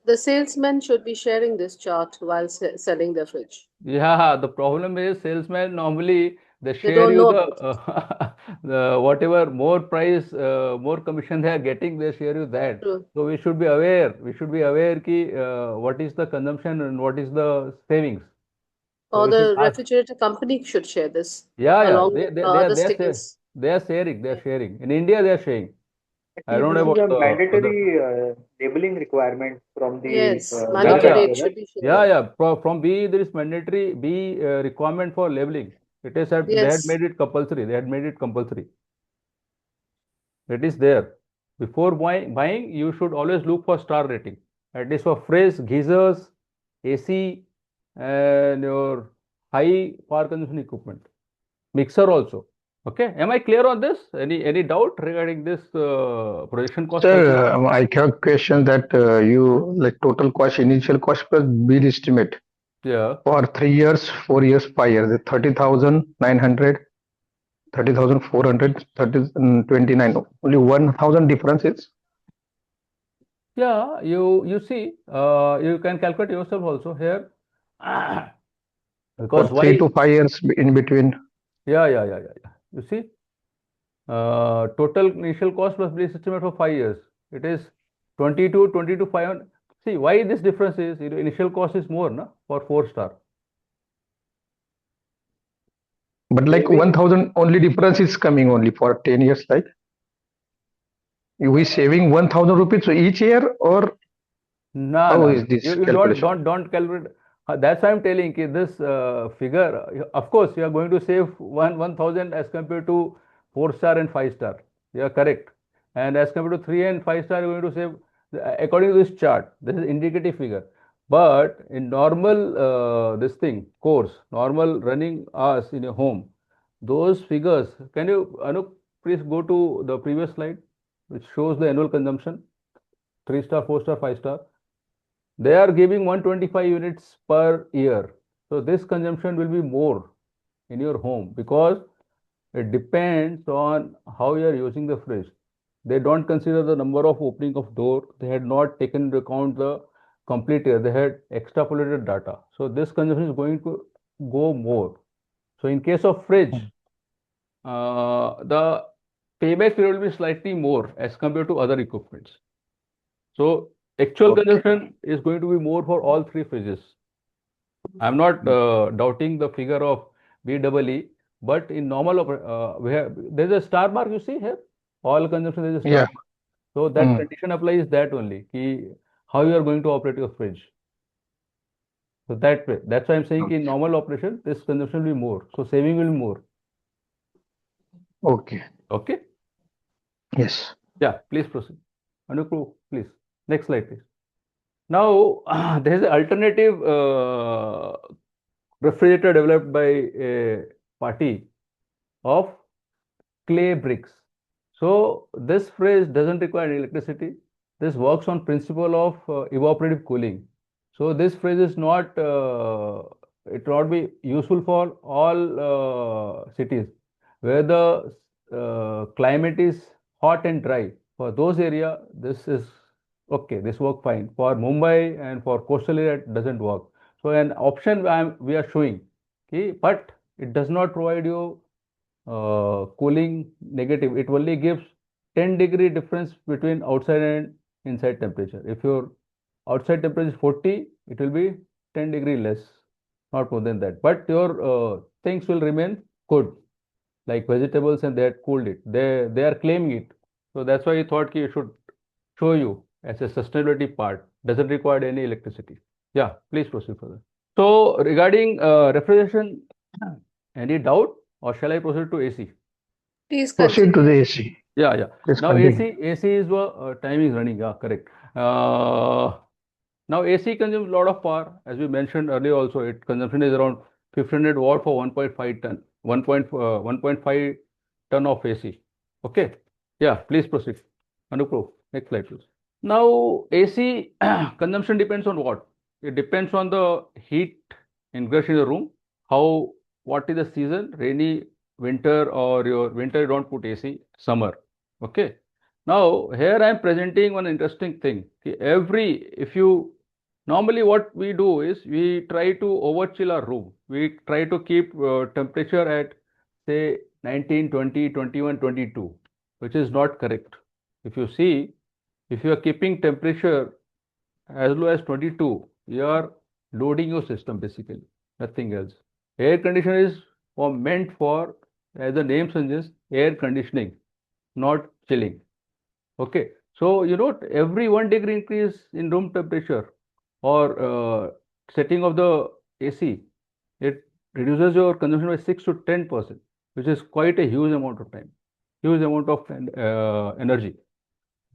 the salesman should be sharing this chart while selling the fridge. Yeah, the problem is salesmen normally they They share don't you know the, about the whatever more price, more commission they are getting, they share you that. True. So we should be aware. We should be aware ki what is the consumption and what is the savings. So Or we should the ask. refrigerator company should share this Yeah. along They with they the they are other they are share, stickers. they are sharing. They are sharing. In India they are sharing. I Actually, don't know this is about a the other. mandatory labeling requirement from the Yes, Yeah, mandatory. yeah. It should be Yeah, shared. yeah. From B, there is mandatory B requirement for labeling. It is they had Yes. made it compulsory. They had made it compulsory. It is there. Before buying, you should always look for star rating. At least for fridge, geysers, AC, and your high power consumption equipment. Mixer also. Okay. Am I clear on this? Any doubt regarding this projection cost calculation? Sir, I have a question that you like total cost, initial cost plus bill estimate Yeah. for 3 years, 4 years, 5 years, the 30,900, 30,400, 29. Only 1,000 differences. Yeah, you see, you can calculate yourself also here. Because For 3 to 5 years in between. Yeah. You see, total initial cost plus base estimate for 5 years. It is 22, 500. See, why this difference is, initial cost is more, na, for 4 star. But like 1,000 only difference is coming only for 10 years, like we saving 1,000 rupees each year, or how is this You calculation? don't calculate. That's why I'm telling you this figure. Of course, you are going to save 1,000 as compared to 4 star and 5 star. You are correct. And as compared to 3 and 5 star, you're going to save according to this chart. This is indicative figure. But in normal this thing course, normal running hours in your home, those figures. Can you Anup please go to the previous slide, which shows the annual consumption, 3 star, 4 star, 5 star. They are giving 125 units per year. So this consumption will be more in your home because it depends on how you are using the fridge. They don't consider the number of opening of door. They had not taken into account the complete year. They had extrapolated data. So this consumption is going to go more. So in case of fridge, the payback period will be slightly more as compared to other equipments. So actual Okay. consumption is going to be more for all three phases. I'm not doubting the figure of BEE, but in normal, there's a star mark you see here. All consumption there is a star Yeah. mark. So that condition applies that only. How you are going to operate your fridge. So that way. That's why I'm saying in normal operation, this consumption will be more. So saving will be more. Okay. Okay. Yes. Yeah. Please proceed. Anup, please. Next slide, please. Now, there is an alternative refrigerator developed by a party of clay bricks. So this fridge doesn't require any electricity. This works on principle of evaporative cooling. So this fridge is not, it will not be useful for all cities where the climate is hot and dry. For those area, this is okay. This work fine. For Mumbai and for coastal area, it doesn't work. So an option we are showing, okay, but it does not provide you cooling negative. It only gives 10-degree difference between outside and inside temperature. If your outside temperature is 40, it will be 10-degree less, not more than that. But your things will remain good, like vegetables, and they had cooled it. They are claiming it. So that's why I thought you should show you as a sustainability part. Doesn't require any electricity. Yeah, please proceed further. So regarding refrigeration, any doubt, or shall I proceed to AC? Please Proceed to the continue. AC. Yeah. Please Now continue. AC is time is running. Yeah, correct. Now AC consumes a lot of power, as we mentioned earlier. Also, its consumption is around 1500 watt for 1.5 ton, 1.5 ton of AC. Okay. Yeah, please proceed. Anupro, next slide, please. Now AC consumption depends on what? It depends on the heat ingress in the room. What is the season? Rainy, winter, or your winter you don't put AC, summer. Okay. Now here I am presenting one interesting thing. If you normally what we do is we try to overchill our room. We try to keep temperature at say 19, 20, 21, 22, which is not correct. If you see, if you are keeping temperature as low as 22, you are loading your system basically, nothing else. Air conditioner is meant for, as the name suggests, air conditioning, not chilling. Okay, so every 1 degree increase in room temperature or setting of the AC, it reduces your consumption by 6 to 10%, which is quite a huge amount of time, huge amount of energy.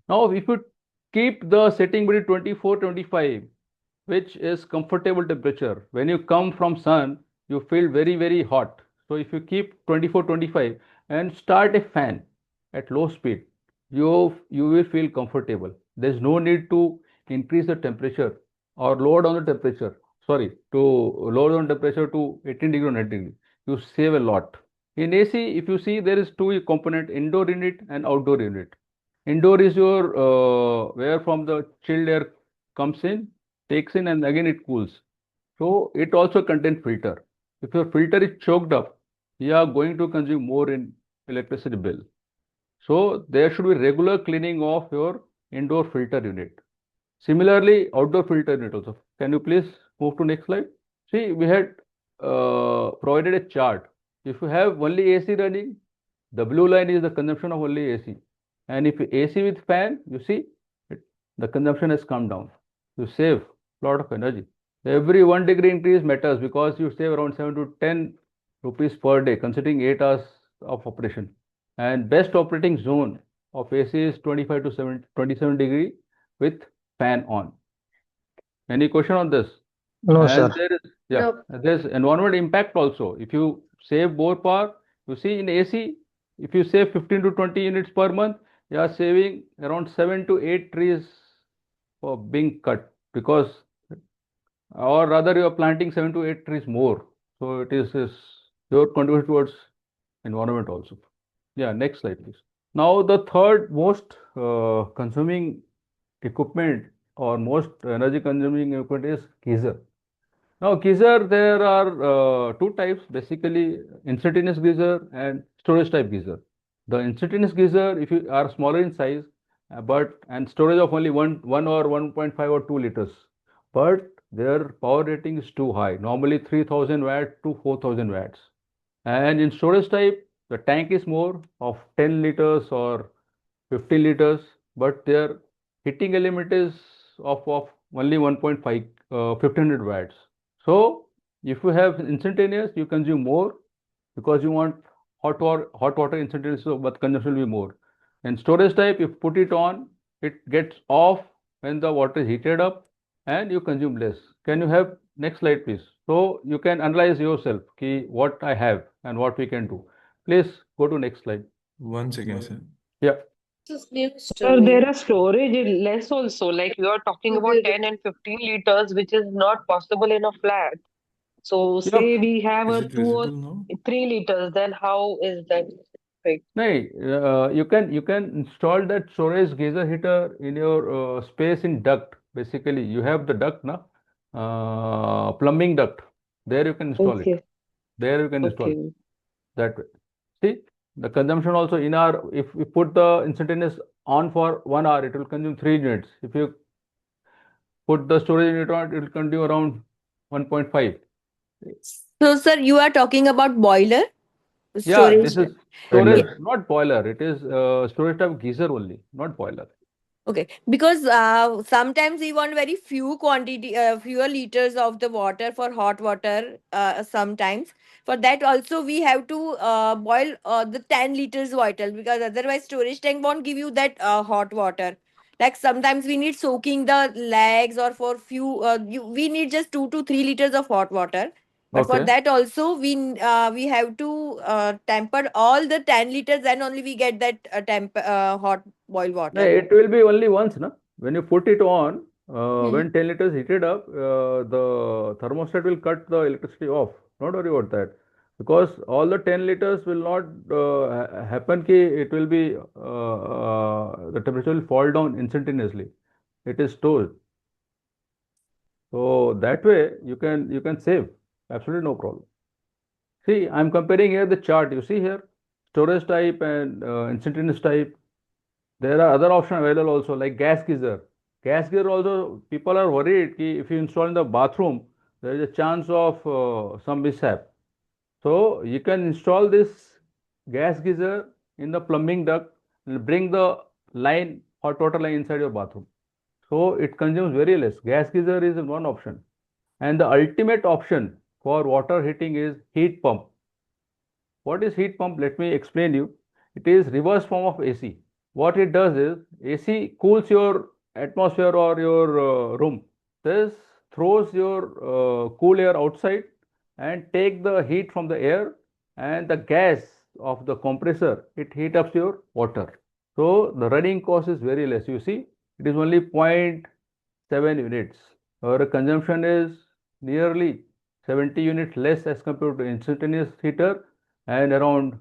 Now, if you keep the setting between 24, 25, which is comfortable temperature, when you come from sun, you feel very, very hot. So if you keep 24, 25 and start a fan at low speed, you will feel comfortable. There's no need to increase the temperature or lower down the temperature. Sorry, to lower down temperature to 18 degree or 19 degree. You save a lot. In AC, if you see, there is two component, indoor unit and outdoor unit. Indoor is your where from the chilled air comes in, takes in, and again it cools. So it also contains filter. If your filter is choked up, you are going to consume more in electricity bill. So there should be regular cleaning of your indoor filter unit. Similarly, outdoor filter unit also. Can you please move to next slide? See, we had provided a chart. If you have only AC running, the blue line is the consumption of only AC. And if AC with fan, you see, the consumption has come down. You save a lot of energy. Every 1 degree increase matters because you save around 7 to 10 rupees per day, considering 8 hours of operation. And best operating zone of AC is 25 to 27 degree with fan on. Any question on this? No, sir. There's environmental impact also. If you save more power, you see in AC, if you save 15 to 20 units per month, you are saving around 7 to 8 trees for being cut, because, or rather, you are planting 7 to 8 trees more. So it is your contribution towards environment also. Yeah, next slide, please. Now the third most consuming equipment or most energy consuming equipment is geyser. Now geyser, there are two types, basically instantaneous geyser and storage type geyser. The instantaneous geyser, if you are smaller in size, and storage of only 1 or 1.5 or 2 liters, but their power rating is too high, normally 3000 watt to 4000 watts. And in storage type, the tank is more of 10 liters or 15 liters, but their heating element is of only 1.5, 1500 watts. So if you have instantaneous, you consume more because you want hot water instantaneous, so but consumption will be more. And storage type, if you put it on, it gets off when the water is heated up and you consume less. Can you have next slide, please? So you can analyze yourself what I have and what we can do. Please go to next slide. Once again, sir. Yeah. This is news to Sir, me. there are storage less also. Like you are talking about 10 and 15 liters, which is not possible in a flat. So Yeah. say we have Is a it 2 or visible now? 3 liters, then how is that fixed? No, you can install that storage geyser heater in your space in duct. Basically, you have the duct, na, plumbing duct. There you can install it. Okay, There you can install it okay. that way. See, the consumption also in our, if we put the instantaneous on for 1 hour, it will consume 3 units. If you put the storage unit on, it will consume around 1.5. So, sir, you are talking about boiler Yeah, this storage. is storage, Earlier. not boiler. It is storage type geyser only, not boiler. Okay, because sometimes we want very few quantity, fewer liters of the water for hot water. Sometimes for that also we have to boil the 10 liters water, because otherwise storage tank won't give you that hot water. Like sometimes we need soaking the legs, or for few we need just 2 to 3 liters of hot water. But for Okay. that also we have to temper all the 10 liters, then only we get that hot boil No, water. it will be only once, na? When you put it on, Hmm. when 10 liters heated up, the thermostat will cut the electricity off. Don't worry about that. Because all the 10 liters will not happen, ki it will be, the temperature will fall down instantaneously. It is stored. So that way you can save. Absolutely no problem. See, I'm comparing here the chart. You see here, storage type and instantaneous type. There are other options available also, like gas geyser. Gas geyser also, people are worried ki if you install in the bathroom, there is a chance of some mishap. So you can install this gas geyser in the plumbing duct and bring the line, hot water line inside your bathroom. So it consumes very less. Gas geyser is one option. And the ultimate option for water heating is heat pump. What is heat pump? Let me explain you. It is reverse form of AC. What it does is AC cools your atmosphere or your room. This throws your cool air outside and take the heat from the air, and the gas of the compressor, it heat up your water. So the running cost is very less. You see, it is only 0.7 units. Our consumption is nearly 70 units less as compared to instantaneous heater, and around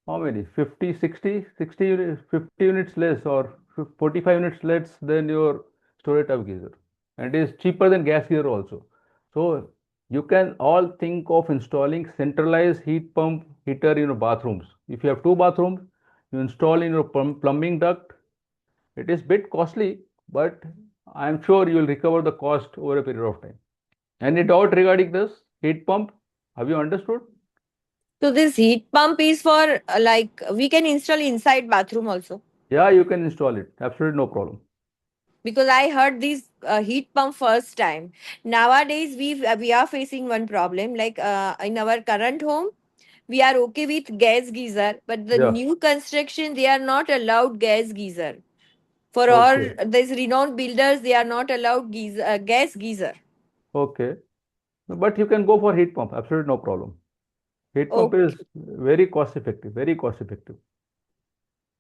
how many 50 60 units, 50 units less, or 45 units less than your storage type geyser, and it is cheaper than gas geyser also. So you can all think of installing centralized heat pump heater in your bathrooms. If you have 2 bathrooms, you install in your plumbing duct. It is bit costly, but I'm sure you will recover the cost over a period of time. Any doubt regarding this heat pump? Have you understood? So this heat pump is for like we can install inside bathroom also. Yeah, you can install it. Absolutely no problem. Because I heard this heat pump first time. Nowadays we are facing one problem. Like in our current home, we are okay with gas geyser, but the Yeah. new construction they are not allowed gas geyser. For all Okay. these renowned builders, they are not allowed gas geyser. Okay. But you can go for heat pump. Absolutely no problem. Heat pump Okay. is very cost effective. Very cost effective.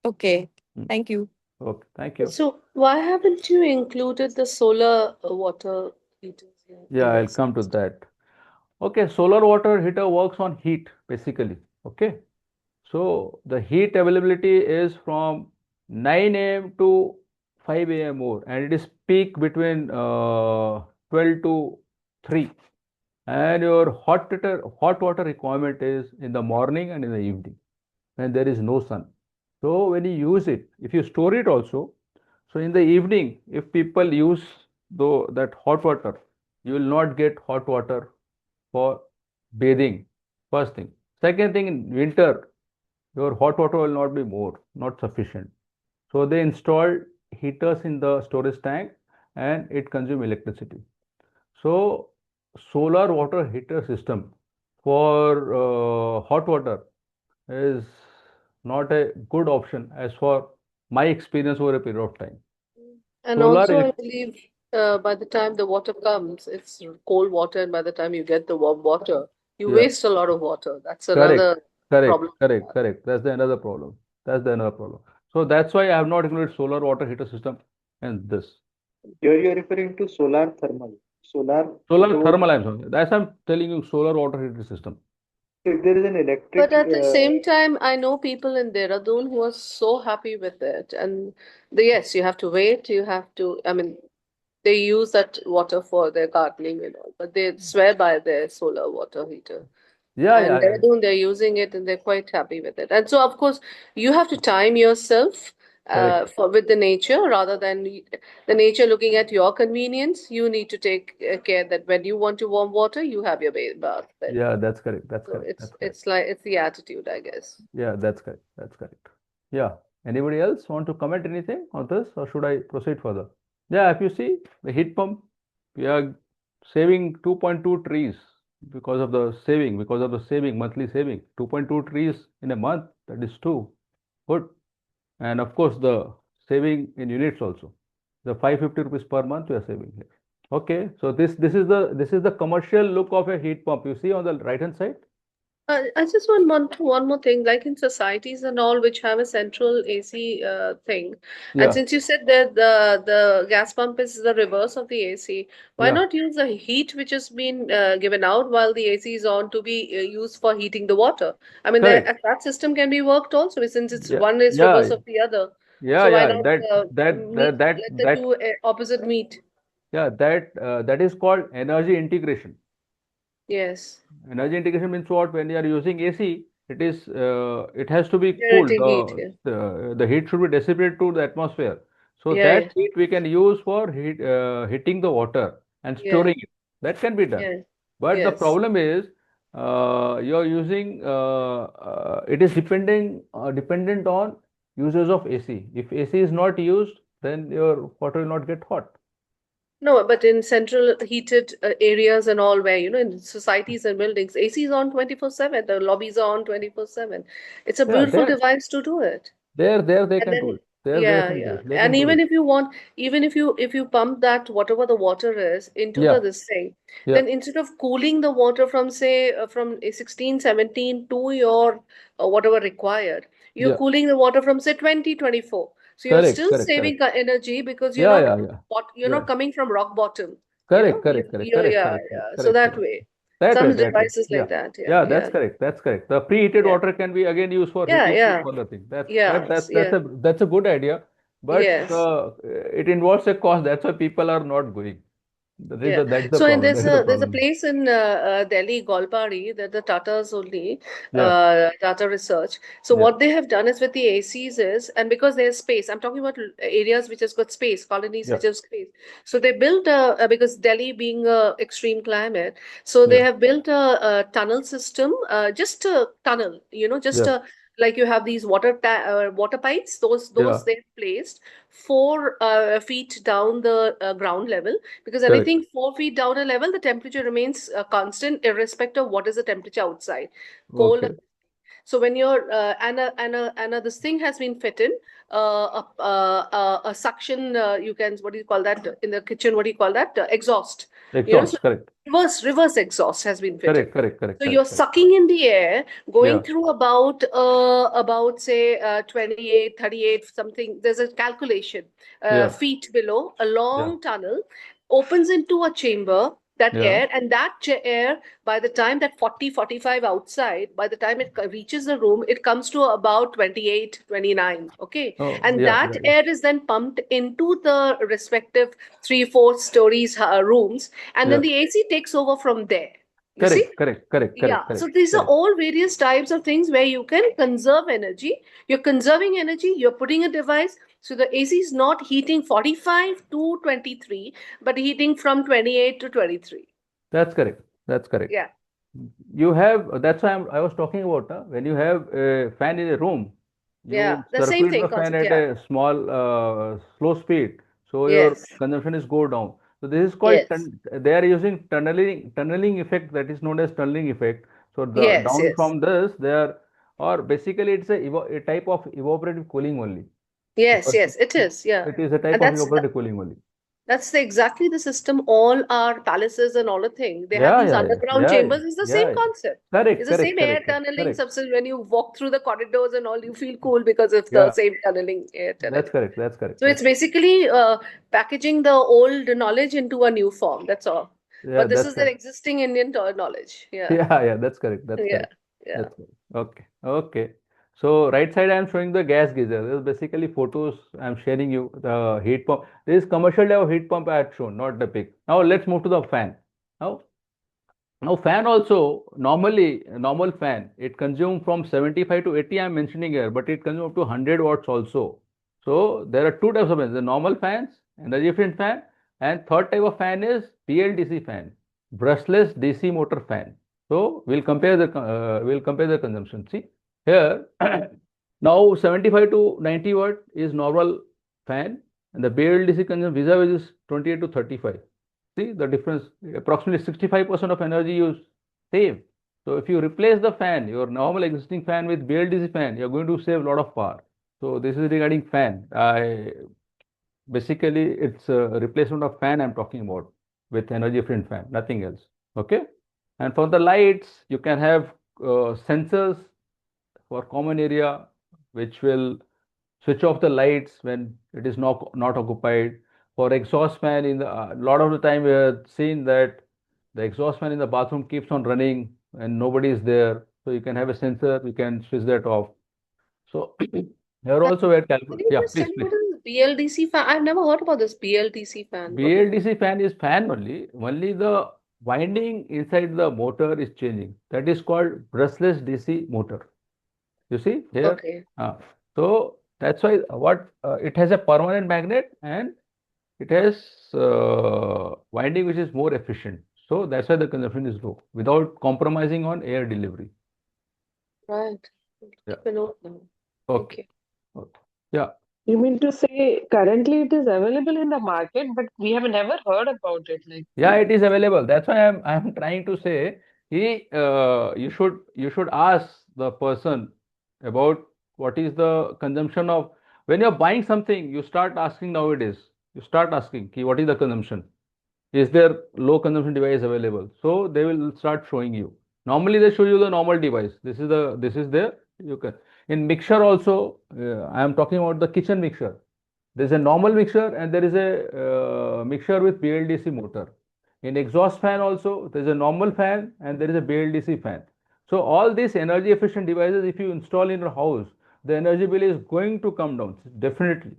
Okay. Hmm. Thank you. Okay. Thank you. So why haven't you included the solar water heaters here in Yeah, I'll this? come to that. Okay, solar water heater works on heat basically. Okay. So the heat availability is from 9 a.m. to 5 a.m. more, and it is peak between 12 to 3. And your hot water requirement is in the morning and in the evening when there is no sun. So when you use it, if you store it also, so in the evening, if people use that hot water, you will not get hot water for bathing. First thing. Second thing, in winter, your hot water will not be not sufficient. So they installed heaters in the storage tank, and it consumes electricity. So solar water heater system for hot water is not a good option as for my experience over a period of time. And Solar also, I elec- believe by the time the water comes, it's cold water, and by the time you get the warm water, you yeah, waste a lot of water. That's correct. another problem. Correct. That's the another problem. So that's why I have not included solar water heater system in this. Here you are referring to solar thermal. Solar thermal, I'm sorry. That's I'm telling you, solar water heater system. If there is an electric, But at the same time, I know people in Dehradun who are so happy with it. And yes, you have to wait. I mean, they use that water for their gardening and all, but they swear by their solar water heater. And Dehradun, they're using it and they're quite happy with it. And so, of course, you have to time yourself with the nature rather than the nature looking at your convenience. You need to take care that when you want to warm water, you have your bath. Yeah, that's correct. It's the attitude, I guess. Yeah, that's correct. Yeah. Anybody else want to comment anything on this, or should I proceed further? Yeah, if you see the heat pump, we are saving 2.2 trees because of the monthly saving. 2.2 trees in a month, that is too good. And of course, the saving in units also. The 550 rupees per month we are saving here. Okay, so this is the commercial look of a heat pump. You see on the right hand side. I just want one more thing, like in societies and all which have a central AC thing. And since you said that the gas pump is the reverse of the AC, why not use the heat which has been given out while the AC is on to be used for heating the water? I mean, that system can be worked also since it's one is reverse of the other. So why not let the two opposite meet? Yeah, that is called energy integration. Yes. Energy integration means what? When you are using AC, it has to be cooled. The heat should be dissipated to the atmosphere. So that heat we can use for heating the water and storing it. That can be done. But the problem is you're using it is dependent on users of AC. If AC is not used, then your water will not get hot. No, but in central heated areas and all where, in societies and buildings, AC is on 24/7. The lobbies are on 24/7. It's a beautiful device to do it. There they can do it. And even if you want, even if you pump that whatever the water is into this thing, then instead of cooling the water from say from 16, 17 to your whatever required, you're cooling the water from say 20, 24. So you're still saving energy because you're not coming from rock bottom. Correct. So that way. Some devices like that. Yeah, that's correct. The preheated water can be again used for heating other things. That's a good idea. But it involves a cost. That's why people are not going. There's a place in Delhi, Golpari, that the Tatas only, Tata Research. So what they have done is with the ACs is, and because there's space, I'm talking about areas which has got space, colonies which have space. So they built because Delhi being extreme climate, so they have built a tunnel system, just a tunnel, like you have these water pipes, those they have placed 4 feet down the ground level, because anything 4 feet down a level, the temperature remains constant irrespective of what is the temperature outside, cold. So when you're this thing has been fitted, a suction, what do you call that in the kitchen? What do you call that? Exhaust. Correct. Reverse exhaust has been fitted. Correct. So you're sucking in the air, going through about say 28, 38 something. There's a calculation feet below, a long tunnel opens into a chamber. That air, and that air, by the time that 40, 45 outside, by the time it reaches the room, it comes to about 28, 29. Okay. That air is then pumped into the respective 3, 4 stories rooms, and then the AC takes over from there. Correct. So these are all various types of things where you can conserve energy. You're conserving energy, you're putting a device. So the AC is not heating 45 to 23, but heating from 28 to 23. That's correct. Yeah. You have, that's why I was talking about when you have a fan in a room, the same thing. The fan at a small, slow speed. So your consumption is go down. So this is called, they are using tunneling effect, that is known as tunneling effect. So down from this, or basically it's a type of evaporative cooling only. Yes, it is. Yeah. It is a type of evaporative cooling only. That's exactly the system. All our palaces and all the thing, they have these underground chambers. It's the same concept. Correct, It's the same air correct, tunneling. correct. When you walk through the corridors and all, you feel cool because it's the same tunneling, air tunneling. That's correct. So it's basically packaging the old knowledge into a new form. That's all. Yeah, But this that's is the correct. existing Indian knowledge. Yeah. Yeah, that's correct. That's Yeah. correct. Yeah. That's correct. Okay. Okay. So right side I am showing the gas geyser. This is basically photos I am sharing you. The heat pump. This is commercial level heat pump I had shown, not the peak. Now let's move to the fan. Now fan also, normally normal fan, it consumes from 75 to 80 I am mentioning here, but it consumes up to 100 watts also. So there are two types of fans, the normal fans, energy efficient fan, and third type of fan is BLDC fan, brushless DC motor fan. So we'll compare the consumption. See here now 75 to 90 watt is normal fan, and the BLDC consumption vis-a-vis is 28 to 35. See the difference, approximately 65% of energy you save. So if you replace the fan, your normal existing fan with BLDC fan, you're going to save a lot of power. So this is regarding fan. Basically it's a replacement of fan I'm talking about with energy efficient fan, nothing else. Okay. And for the lights, you can have sensors for common area, which will switch off the lights when it is not occupied. For exhaust fan, in the lot of the time we have seen that the exhaust fan in the bathroom keeps on running and nobody is there. So you can have a sensor, you can switch that off. So here also we are calculating. Yeah, please. What is BLDC fan? I've never heard about this BLDC fan. BLDC fan is fan only. Only the winding inside the motor is changing. That is called brushless DC motor. You see here? Okay. So that's why it has a permanent magnet and it has winding which is more efficient. So that's why the consumption is low without compromising on air delivery. Right. Yeah. Keep a note now. Okay. Yeah. You mean to say currently it is available in the market, but we have never heard about it. Yeah, it is available. That's why I'm trying to say you should ask the person about what is the consumption of, when you're buying something, you start asking nowadays. You start asking what is the consumption? Is there low consumption device available? So they will start showing you. Normally they show you the normal device. This is there. You can in mixture also. I am talking about the kitchen mixer. There is a normal mixer and there is a mixer with BLDC motor. In exhaust fan also there is a normal fan and there is a BLDC fan. So all these energy efficient devices, if you install in your house, the energy bill is going to come down definitely.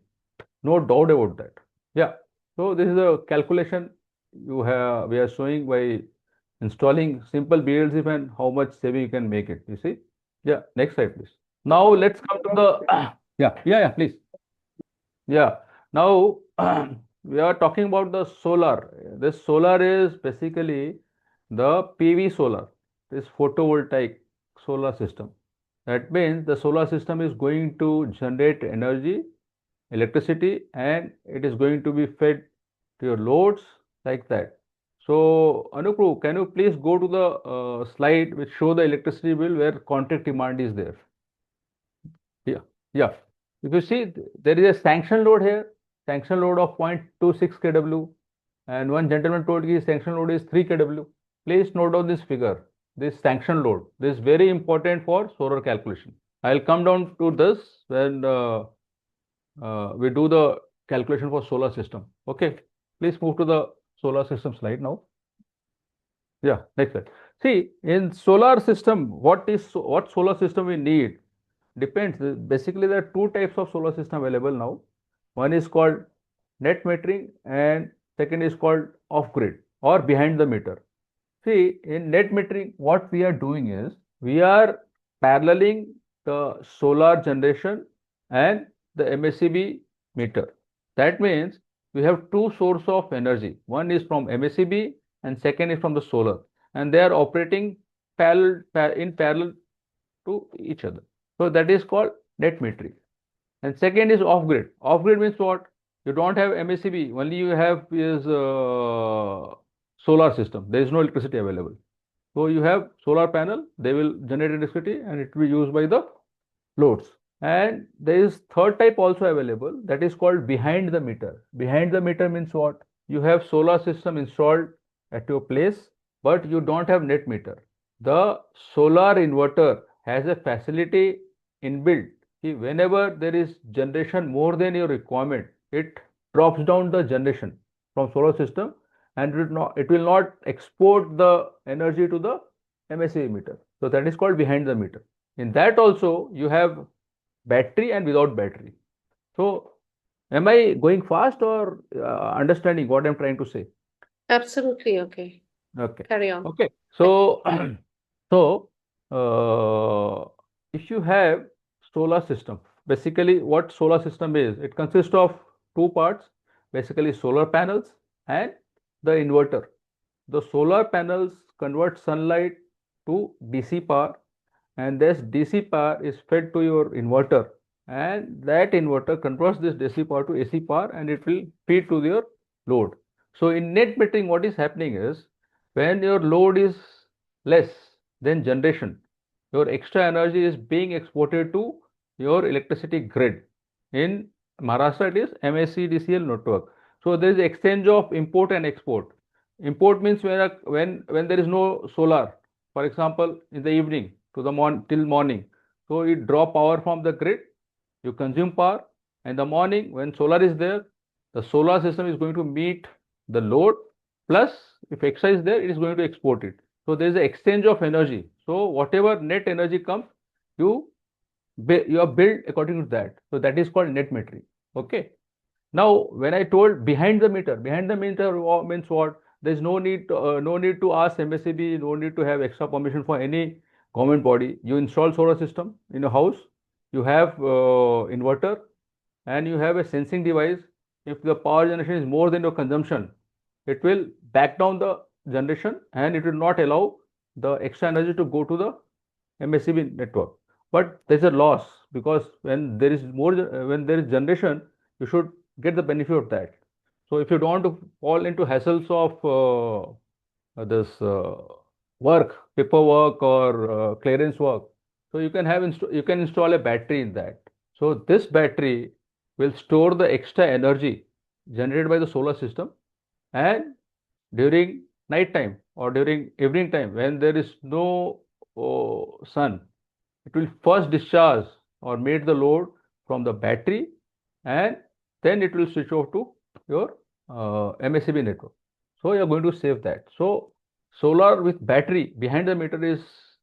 No doubt about that. Yeah. So this is a calculation we are showing by installing simple BLDC fan, how much saving you can make it. You see? Yeah. Next slide, please. Now let's come to the yeah, please. Yeah. Now we are talking about the solar. This solar is basically the PV solar, this photovoltaic solar system. That means the solar system is going to generate energy, electricity, and it is going to be fed to your loads like that. So Anupru, can you please go to the slide which show the electricity bill where contract demand is there? Yeah. If you see, there is a sanction load here, sanction load of 0.26 kW, and one gentleman told his sanction load is 3 kW. Please note down this figure, this sanction load. This is very important for solar calculation. I'll come down to this when we do the calculation for solar system. Okay, please move to the solar system slide now. Yeah, next slide. See, in solar system, what solar system we need depends. Basically, there are two types of solar system available now. One is called net metering and second is called off-grid or behind the meter. See, in net metering, what we are doing is we are paralleling the solar generation and the MACB meter. That means we have two sources of energy. One is from MACB and second is from the solar, and they are operating in parallel to each other. So that is called net metering. And second is off-grid. Off-grid means what? You don't have MACB, only you have is solar system. There is no electricity available. So you have solar panel, they will generate electricity and it will be used by the loads. And there is third type also available, that is called behind the meter. Behind the meter means what? you have solar system installed at your place, but you don't have net meter. The solar inverter has a facility inbuilt. Whenever there is generation more than your requirement, it drops down the generation from solar system, and it will not export the energy to the MSCB meter. So that is called behind the meter. In that also you have battery and without battery. So am I going fast or understanding what I'm trying to say? Absolutely. Okay. Okay. Carry on. Okay. So, if you have solar system, basically what solar system is, it consists of two parts, basically solar panels and the inverter. The solar panels convert sunlight to DC power, and this DC power is fed to your inverter, and that inverter converts this DC power to AC power, and it will feed to your load. So in net metering, what is happening is, when your load is less than generation, your extra energy is being exported to your electricity grid. In Maharashtra, it is MSEDCL network. So there is exchange of import and export. Import means when there is no solar, for example, in the evening to the till morning, so you draw power from the grid, you consume power. In the morning, when solar is there, the solar system is going to meet the load, plus if extra is there, it is going to export it. So there is an exchange of energy. So whatever net energy comes, you are billed according to that. So that is called net metering. Okay. Now, when I told behind the meter means what? There is no need to ask MSCB, no need to have extra permission for any government body. You install solar system in a house, you have inverter, and you have a sensing device. If the power generation is more than your consumption, it will back down the generation, and it will not allow the extra energy to go to the MSCB network. But there's a loss, because when there is generation, you should get the benefit of that. So if you don't want to fall into hassles of this paperwork or clearance work, so you can install a battery in that. So this battery will store the extra energy generated by the solar system, and during night time or during evening time, when there is no sun, it will first discharge or meet the load from the battery, and then it will switch off to your MSCB network. So you are going to save that. So solar with battery behind the meter is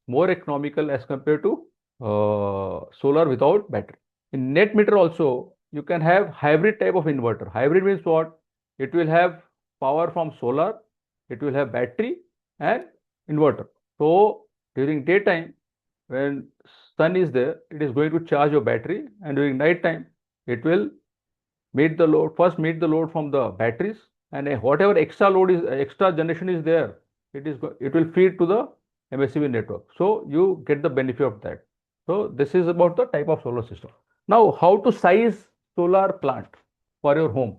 more economical as compared to solar without battery. In net meter also, you can have hybrid type of inverter. Hybrid means what? It will have power from solar, it will have battery and inverter. So during daytime, when sun is there, it is going to charge your battery, and during night time, it will meet the load from the batteries, and whatever extra generation is there, it will feed to the MSCB network. So you get the benefit of that. So this is about the type of solar system. Now, how to size solar plant for your home?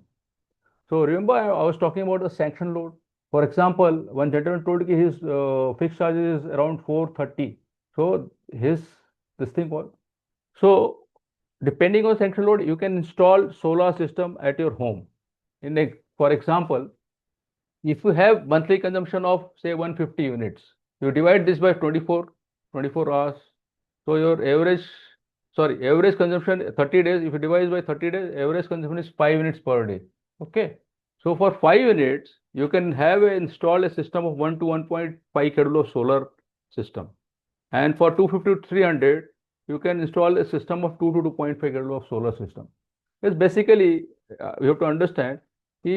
So remember, I was talking about the sanction load. For example, one gentleman told me his fixed charge is around 430. So this thing was, so depending on sanction load, you can install solar system at your home. For example, if you have monthly consumption of say 150 units, you divide this by 24 hours. So your average consumption 30 days. If you divide by 30 days, average consumption is 5 units per day. Okay. So for 5 units, you can install a system of 1 to 1.5 kW of solar system. And for 250 to 300, you can install a system of 2 to 2.5 kW of solar system. It's basically, you have to understand,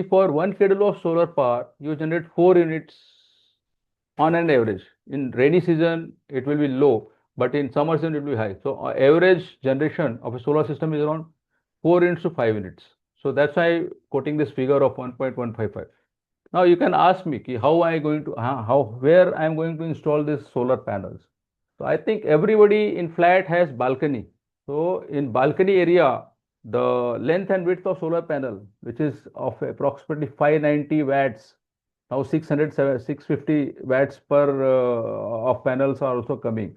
for 1 kW of solar power, you generate 4 units on an average. In rainy season, it will be low, but in summer season, it will be high. So average generation of a solar system is around 4 units to 5 units. So that's why I'm quoting this figure of 1.155. Now you can ask me where I am going to install these solar panels. So I think everybody in flat has balcony. So in balcony area, the length and width of solar panel, which is of approximately 590 watts, now 650 watts per of panels are also coming.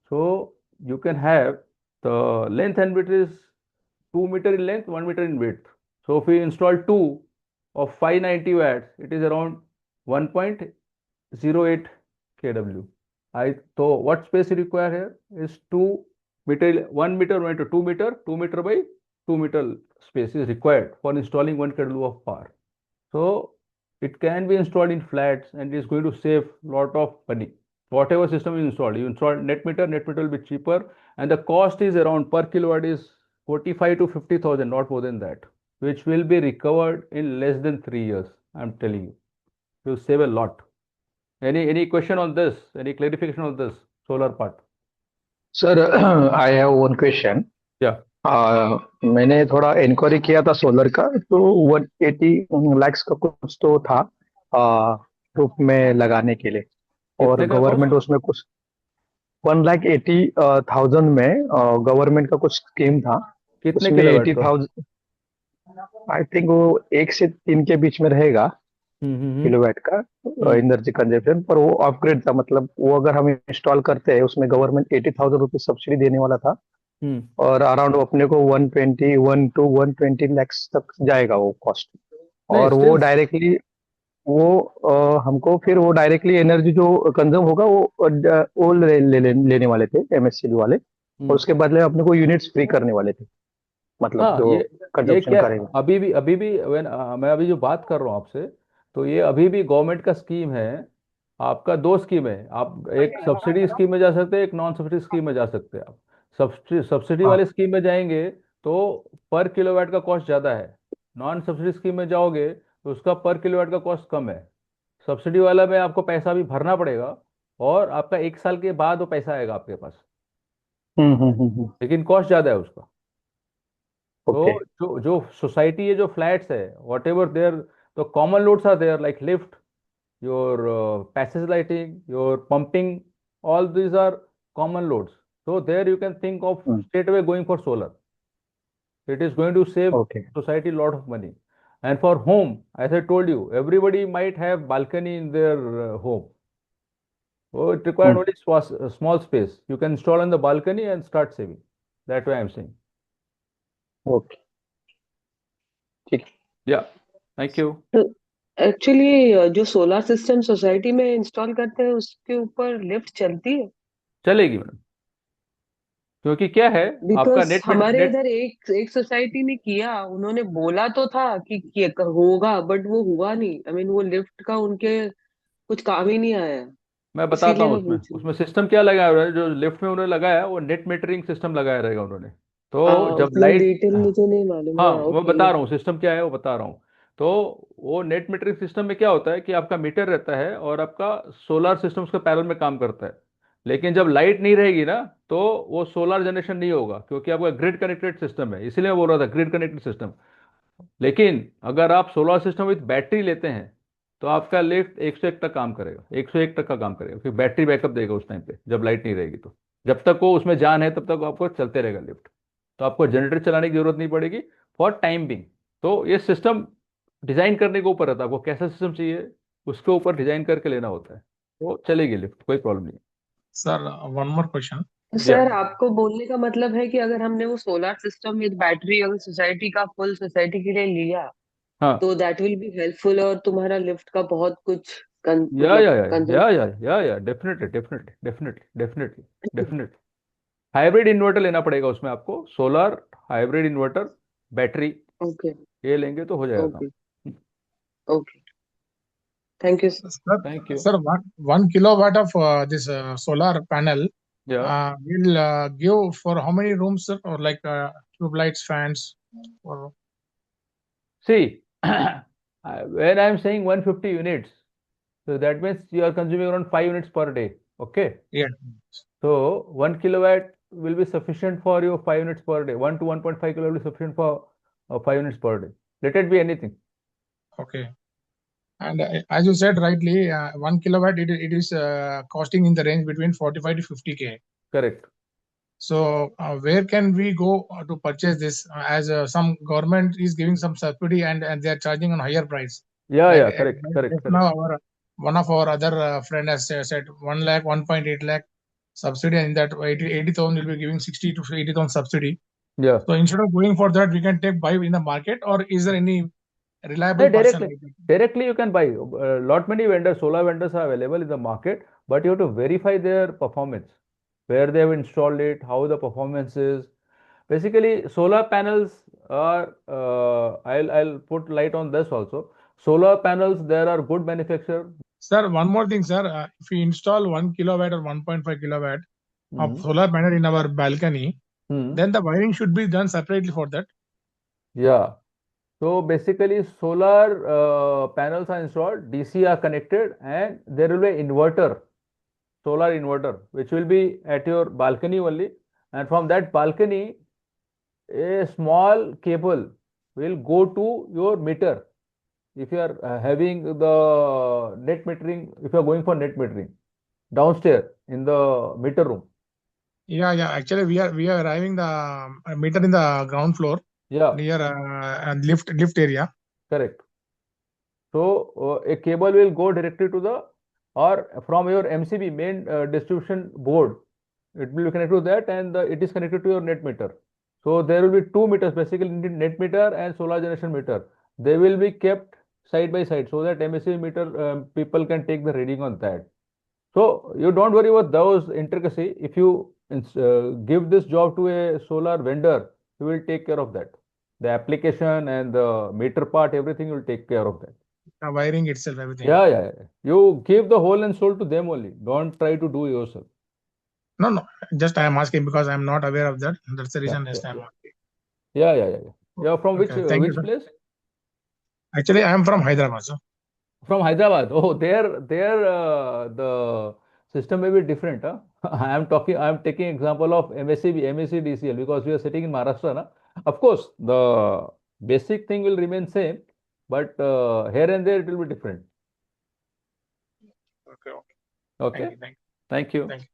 So you can have the length and width is 2 meter in length, 1 meter in width. So if we install 2, of 590 watts, it is around 1.08 kW. So what space you require here is 2 meter, 1 meter, 1 meter, 2 meter, 2 meter by 2 meter space is required for installing 1 kW of power. So it can be installed in flats and it is going to save lot of money. Whatever system you install net meter will be cheaper, and the cost is around per kilowatt is 45 to 50,000, not more than that, which will be recovered in less than 3 years. I'm telling you, you save a lot. Any question on this? Any clarification on this solar part? Sir, I have one question. Yeah. मैंने थोड़ा inquiry किया था solar का, तो 180 lakhs का कुछ तो था रूप में लगाने के लिए, और गवर्नमेंट उसमें कुछ 1,80,000 में गवर्नमेंट का कुछ स्कीम था, कितने उसमें किलोवाट 80,000 आई थिंक वो 1 से 3 के बीच में रहेगा किलोवाट का एनर्जी कंजप्शन, पर वो अपग्रेड था, मतलब वो अगर हम इंस्टॉल करते हैं उसमें गवर्नमेंट 80,000 रुपीज सब्सिडी देने वाला था, और अराउंड अपने को 121 to 120 lakhs तक जाएगा वो कॉस्ट, और वो डायरेक्टली हमको फिर वो डायरेक्टली एनर्जी जो कंज्यूम होगा वो लेने वाले थे एमएससीबी वाले, और उसके बदले अपने को यूनिट्स फ्री करने वाले थे, मतलब जो कंजप्शन करेगा। अभी भी मैं अभी जो बात कर रहा हूँ आपसे, तो ये अभी भी गवर्नमेंट का स्कीम है। आपका 2 स्कीम है, आप एक सब्सिडी स्कीम में जा सकते हैं, एक नॉन सब्सिडी स्कीम में जा सकते हैं। आप सब्सिडी वाले स्कीम में जाएंगे तो पर किलोवाट का कॉस्ट ज़्यादा है, नॉन सब्सिडी स्कीम में जाओगे तो उसका पर किलोवाट का कॉस्ट कम है। सब्सिडी वाला में आपको पैसा भी भरना पड़ेगा, और आपका 1 साल के बाद वो पैसा आएगा आपके पास, लेकिन कॉस्ट ज़्यादा है उसका। तो जो सोसाइटी है, जो फ्लैट्स है, वॉट एवर देयर, तो common loads are there like lift, your passage lighting, your pumping, all these are common loads. So there you can think of straight away going for solar. It is going to save society a lot of money. And for home, as I told you, everybody might have balcony in their home. So it requires only small space. You can install on the balcony and start saving. That way I am saying. Okay. Yeah. Thank you. Actually जो solar system society में install करते हैं उसके ऊपर lift चलती है? चलेगी madam, क्योंकि क्या है आपका नेट हमारे इधर एक सोसाइटी ने किया, उन्होंने बोला तो था कि होगा, बट वो हुआ नहीं। आई मीन वो लिफ्ट का उनके कुछ काम ही नहीं आया। मैं बताता हूँ उसमें सिस्टम क्या लगाया हुआ है। जो लिफ्ट में उन्होंने लगाया वो नेट मीटरिंग सिस्टम लगाया रहेगा उन्होंने। तो जब लाइट, मुझे नहीं मालूम। हाँ मैं बता रहा हूँ सिस्टम क्या है वो बता रहा हूँ। तो वो नेट मीटरिंग सिस्टम में क्या होता है कि आपका मीटर रहता है और आपका सोलर सिस्टम उसके पैरेलल में काम करता है। लेकिन जब लाइट नहीं रहेगी ना तो वो सोलर जनरेशन नहीं होगा, क्योंकि आपका ग्रिड कनेक्टेड सिस्टम है, इसलिए मैं बोल रहा था ग्रिड कनेक्टेड सिस्टम। लेकिन अगर आप सोलर सिस्टम विद बैटरी लेते हैं तो आपका लिफ्ट 101 तक काम करेगा, 101 तक का काम करेगा, फिर बैटरी बैकअप देगा उस टाइम पे जब लाइट नहीं रहेगी। तो जब तक वो उसमें जान है तब तक आपको चलते रहेगा लिफ्ट, तो आपको जनरेटर चलाने की जरूरत नहीं पड़ेगी फॉर टाइम बिंग। तो ये सिस्टम डिजाइन करने के ऊपर रहता है, आपको कैसा सिस्टम चाहिए उसके ऊपर डिजाइन करके लेना होता है, तो चलेगी लिफ्ट, कोई प्रॉब्लम नहीं। Sir one more question. Sir आपको बोलने का मतलब है कि अगर हमने वो सोलर सिस्टम विद बैटरी अगर सोसाइटी का फुल सोसाइटी के लिए लिया, हाँ, तो दैट विल बी हेल्पफुल और तुम्हारा लिफ्ट का बहुत कुछ डेफिनेटली हाइब्रिड इन्वर्टर लेना पड़ेगा उसमें आपको, सोलर हाइब्रिड इन्वर्टर बैटरी, ये लेंगे तो हो जाएगा। Okay, thank you sir. Thank you sir. 1 kilowatt of this solar panel will give for how many rooms, sir? Or like tube lights, fans, or see when I am saying 150 units, so that means you are consuming around 5 units per day. Okay, yeah, so 1 kilowatt will be sufficient for you 5 units per day. 1 to 1.5 kilowatt will be sufficient for 5 units per day. Let it be anything. Okay. And as you said rightly, 1 kilowatt it is costing in the range between 45 to 50K. Correct. So where can we go to purchase this? As some government is giving some subsidy and they are charging on higher price. Yeah, correct. Now one of our other friend has said 1 lakh, 1.8 lakh subsidy, and that 80,000 will be giving 60 to 80,000 subsidy. Yeah. So instead of going for that, we can buy in the market, or is there any reliable person. Directly you can buy. Lot many vendors, solar vendors are available in the market, but you have to verify their performance, where they have installed it, how the performance is. Basically, solar panels are. I'll put light on this also. Solar panels, there are good manufacturer. Sir, one more thing, sir. If we install 1 kilowatt or 1.5 kilowatt of solar panel in our balcony, then the wiring should be done separately for that. Yeah. So basically, solar panels are installed, DC are connected, and there will be inverter, solar inverter, which will be at your balcony only. And from that balcony, a small cable will go to your meter. If you are having the net metering, if you are going for net metering, downstairs in the meter room. Yeah. Actually, we are arriving the meter in the ground floor. Yeah. Near lift area. Correct. So a cable will go directly to the, or from your MCB, main distribution board. It will be connected to that, and it is connected to your net meter. So there will be two meters, basically net meter and solar generation meter. They will be kept side by side so that MCB meter people can take the reading on that. So you don't worry about those intricacy. If you give this job to a solar vendor, he will take care of that. The application and the meter part, everything will take care of that. The wiring itself, everything. Yeah. You give the whole and soul to them only. Don't try to do yourself. No. Just I am asking because I am not aware of that. That's the reason I am asking. Yeah. You're from which place? Actually, I am from Hyderabad, sir. From Hyderabad. Oh, there the system may be different. Huh? I am taking example of MSCDCL because we are sitting in Maharashtra. Na? Of course, the basic thing will remain same, but here and there it will be different. Okay. Thank you. Thank you.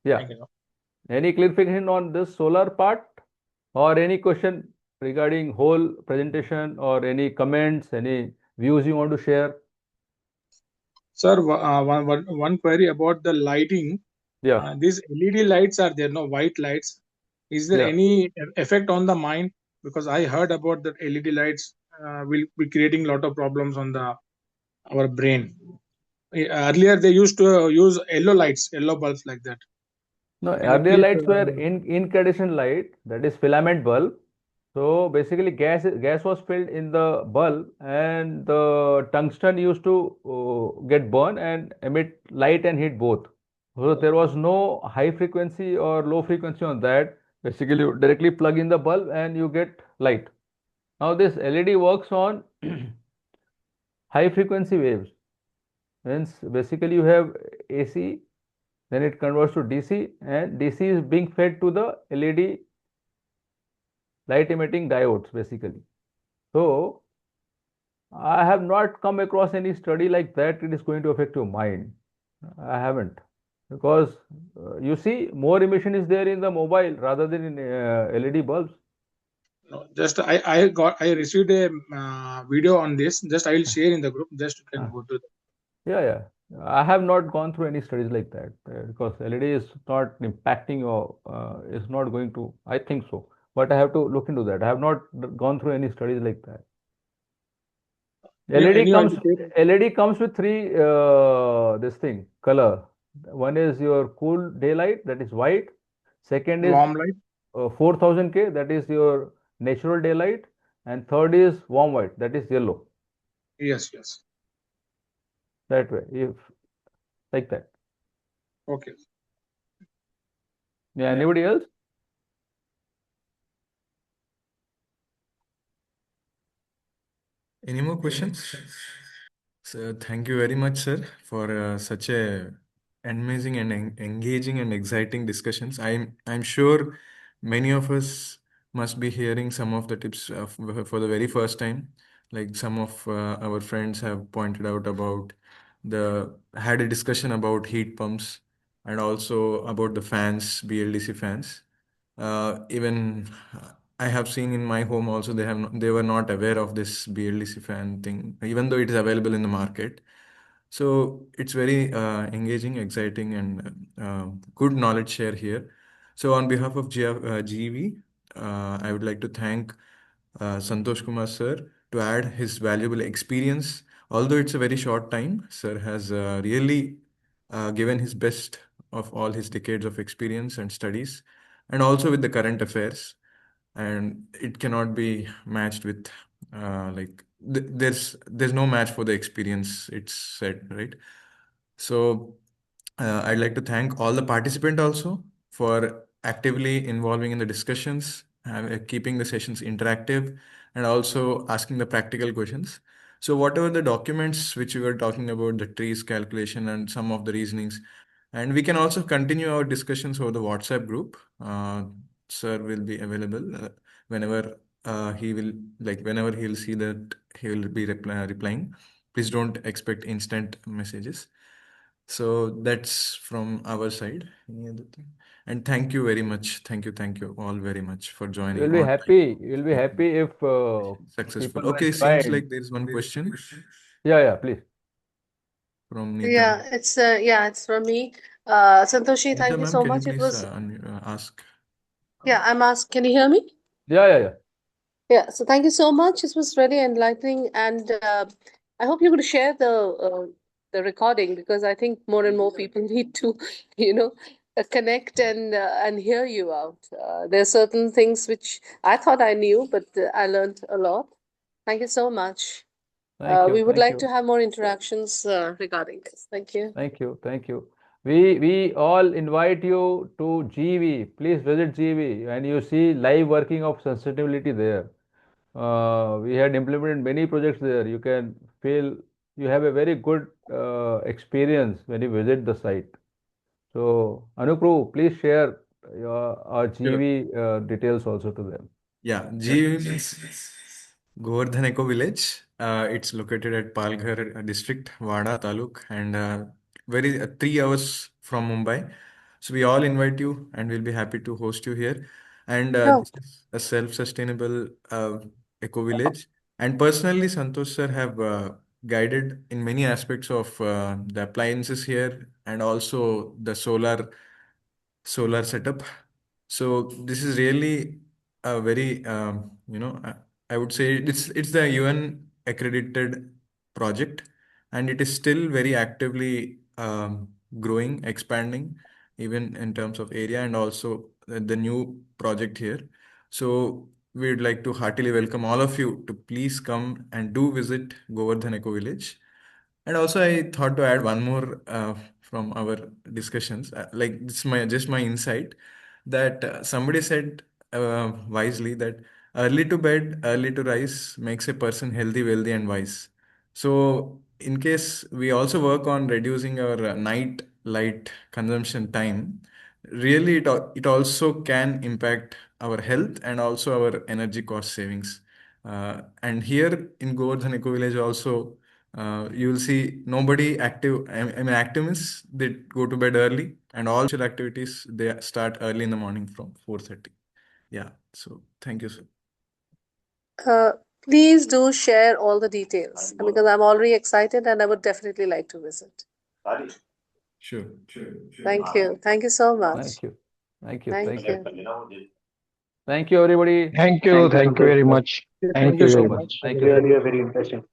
Yeah. Thank you. Any clarification on this solar part, or any question regarding whole presentation, or any comments, any views you want to share? Sir, one query about the lighting. Yeah. These LED lights are there, no white lights. Is there any effect on the mind? Because I heard about that LED lights will be creating a lot of problems on our brain. Earlier they used to use yellow bulbs like that. No, earlier lights were incandescent light, that is filament bulb. So basically gas was filled in the bulb, and the tungsten used to get burned and emit light and heat both. So there was no high frequency or low frequency on that. Basically you directly plug in the bulb and you get light. Now this LED works on high frequency waves. Hence basically you have AC, then it converts to DC, and DC is being fed to the LED light emitting diodes basically. So I have not come across any study like that it is going to affect your mind. I haven't, because you see more emission is there in the mobile rather than in LED bulbs. No, just I received a video on this. Just I will share in the group. Just you can go to. Yeah. I have not gone through any studies like that because LED is not impacting or is not going to. I think so, but I have to look into that. I have not gone through any studies like that. LED comes with three this thing color. One is your cool daylight, that is white. Second is warm light, 4000K, that is your natural daylight, and third is warm white, that is yellow. Yes. That way, if like that. Okay. Yeah. Anybody else? Any more questions? So thank you very much, sir, for such a amazing and engaging and exciting discussions. I'm sure many of us must be hearing some of the tips for the very first time. Like some of our friends have pointed out about had a discussion about heat pumps and also about the fans, BLDC fans. Even I have seen in my home also they were not aware of this BLDC fan thing, even though it is available in the market. So it's very engaging, exciting, and good knowledge share here. So on behalf of GEV, I would like to thank Santosh Kumar sir to add his valuable experience. Although it's a very short time, sir has really given his best of all his decades of experience and studies, and also with the current affairs. And it cannot be matched with there's no match for the experience, it's said, right? So I'd like to thank all the participants also for actively involving in the discussions, keeping the sessions interactive, and also asking the practical questions. So whatever the documents which we were talking about, the trees calculation and some of the reasonings, and we can also continue our discussions over the WhatsApp group. Sir will be available whenever whenever he'll see that he will be replying. Please don't expect instant messages. So that's from our side. Any other thing? And thank you very much. Thank you all very much for joining You'll be on happy. You'll be happy if successful. people Okay, seems like there's one question Yeah, please. from Neeta. Yeah, it's from me. Santoshi, thank you ma'am, so can much. you It please was ask? yeah, I'm asked. Can you hear me? Yeah. Yeah. So thank you so much. It was really enlightening, and I hope you're going to share the recording, because I think more and more people need to, connect and hear you out. There are certain things which I thought I knew, but I learned a lot. Thank you so much. Thank you. We would Thank like you. to have more interactions regarding this. Thank you. Thank you. We all invite you to GV. Please visit GV and you see live working of sensitivity there. We had implemented many projects there. You can feel you have a very good experience when you visit the site. So Anupru, please share our GV details also to them. Yeah, GV means Govardhan Eco Village. It's located at Palghar district, Wada Taluk, and 3 hours from Mumbai. So we all invite you, and we'll be happy to host you here. And this is a self-sustainable eco village. And personally, Santosh sir have guided in many aspects of the appliances here, and also the solar setup. So this is really a very I would say it's the UN accredited project, and it is still very actively growing, expanding, even in terms of area, and also the new project here. So we would like to heartily welcome all of you to please come and do visit Govardhan Eco Village. And also, I thought to add one more from our discussions. Like this, my insight that somebody said wisely that early to bed, early to rise makes a person healthy, wealthy, and wise. So, in case we also work on reducing our night light consumption time, really it also can impact our health and also our energy cost savings. And here in Govardhan Eco Village also you will see nobody active. I mean, activists, they go to bed early, and all social activities they start early in the morning from 4:30. Yeah. So thank you, sir. Please do share all the details, because I'm already excited and I would definitely like to visit. Sure. Thank you. Thank you so much. Thank you. Thank you. Thank you, everybody. Thank you very much. Thank you so much. Thank you. Really very interesting.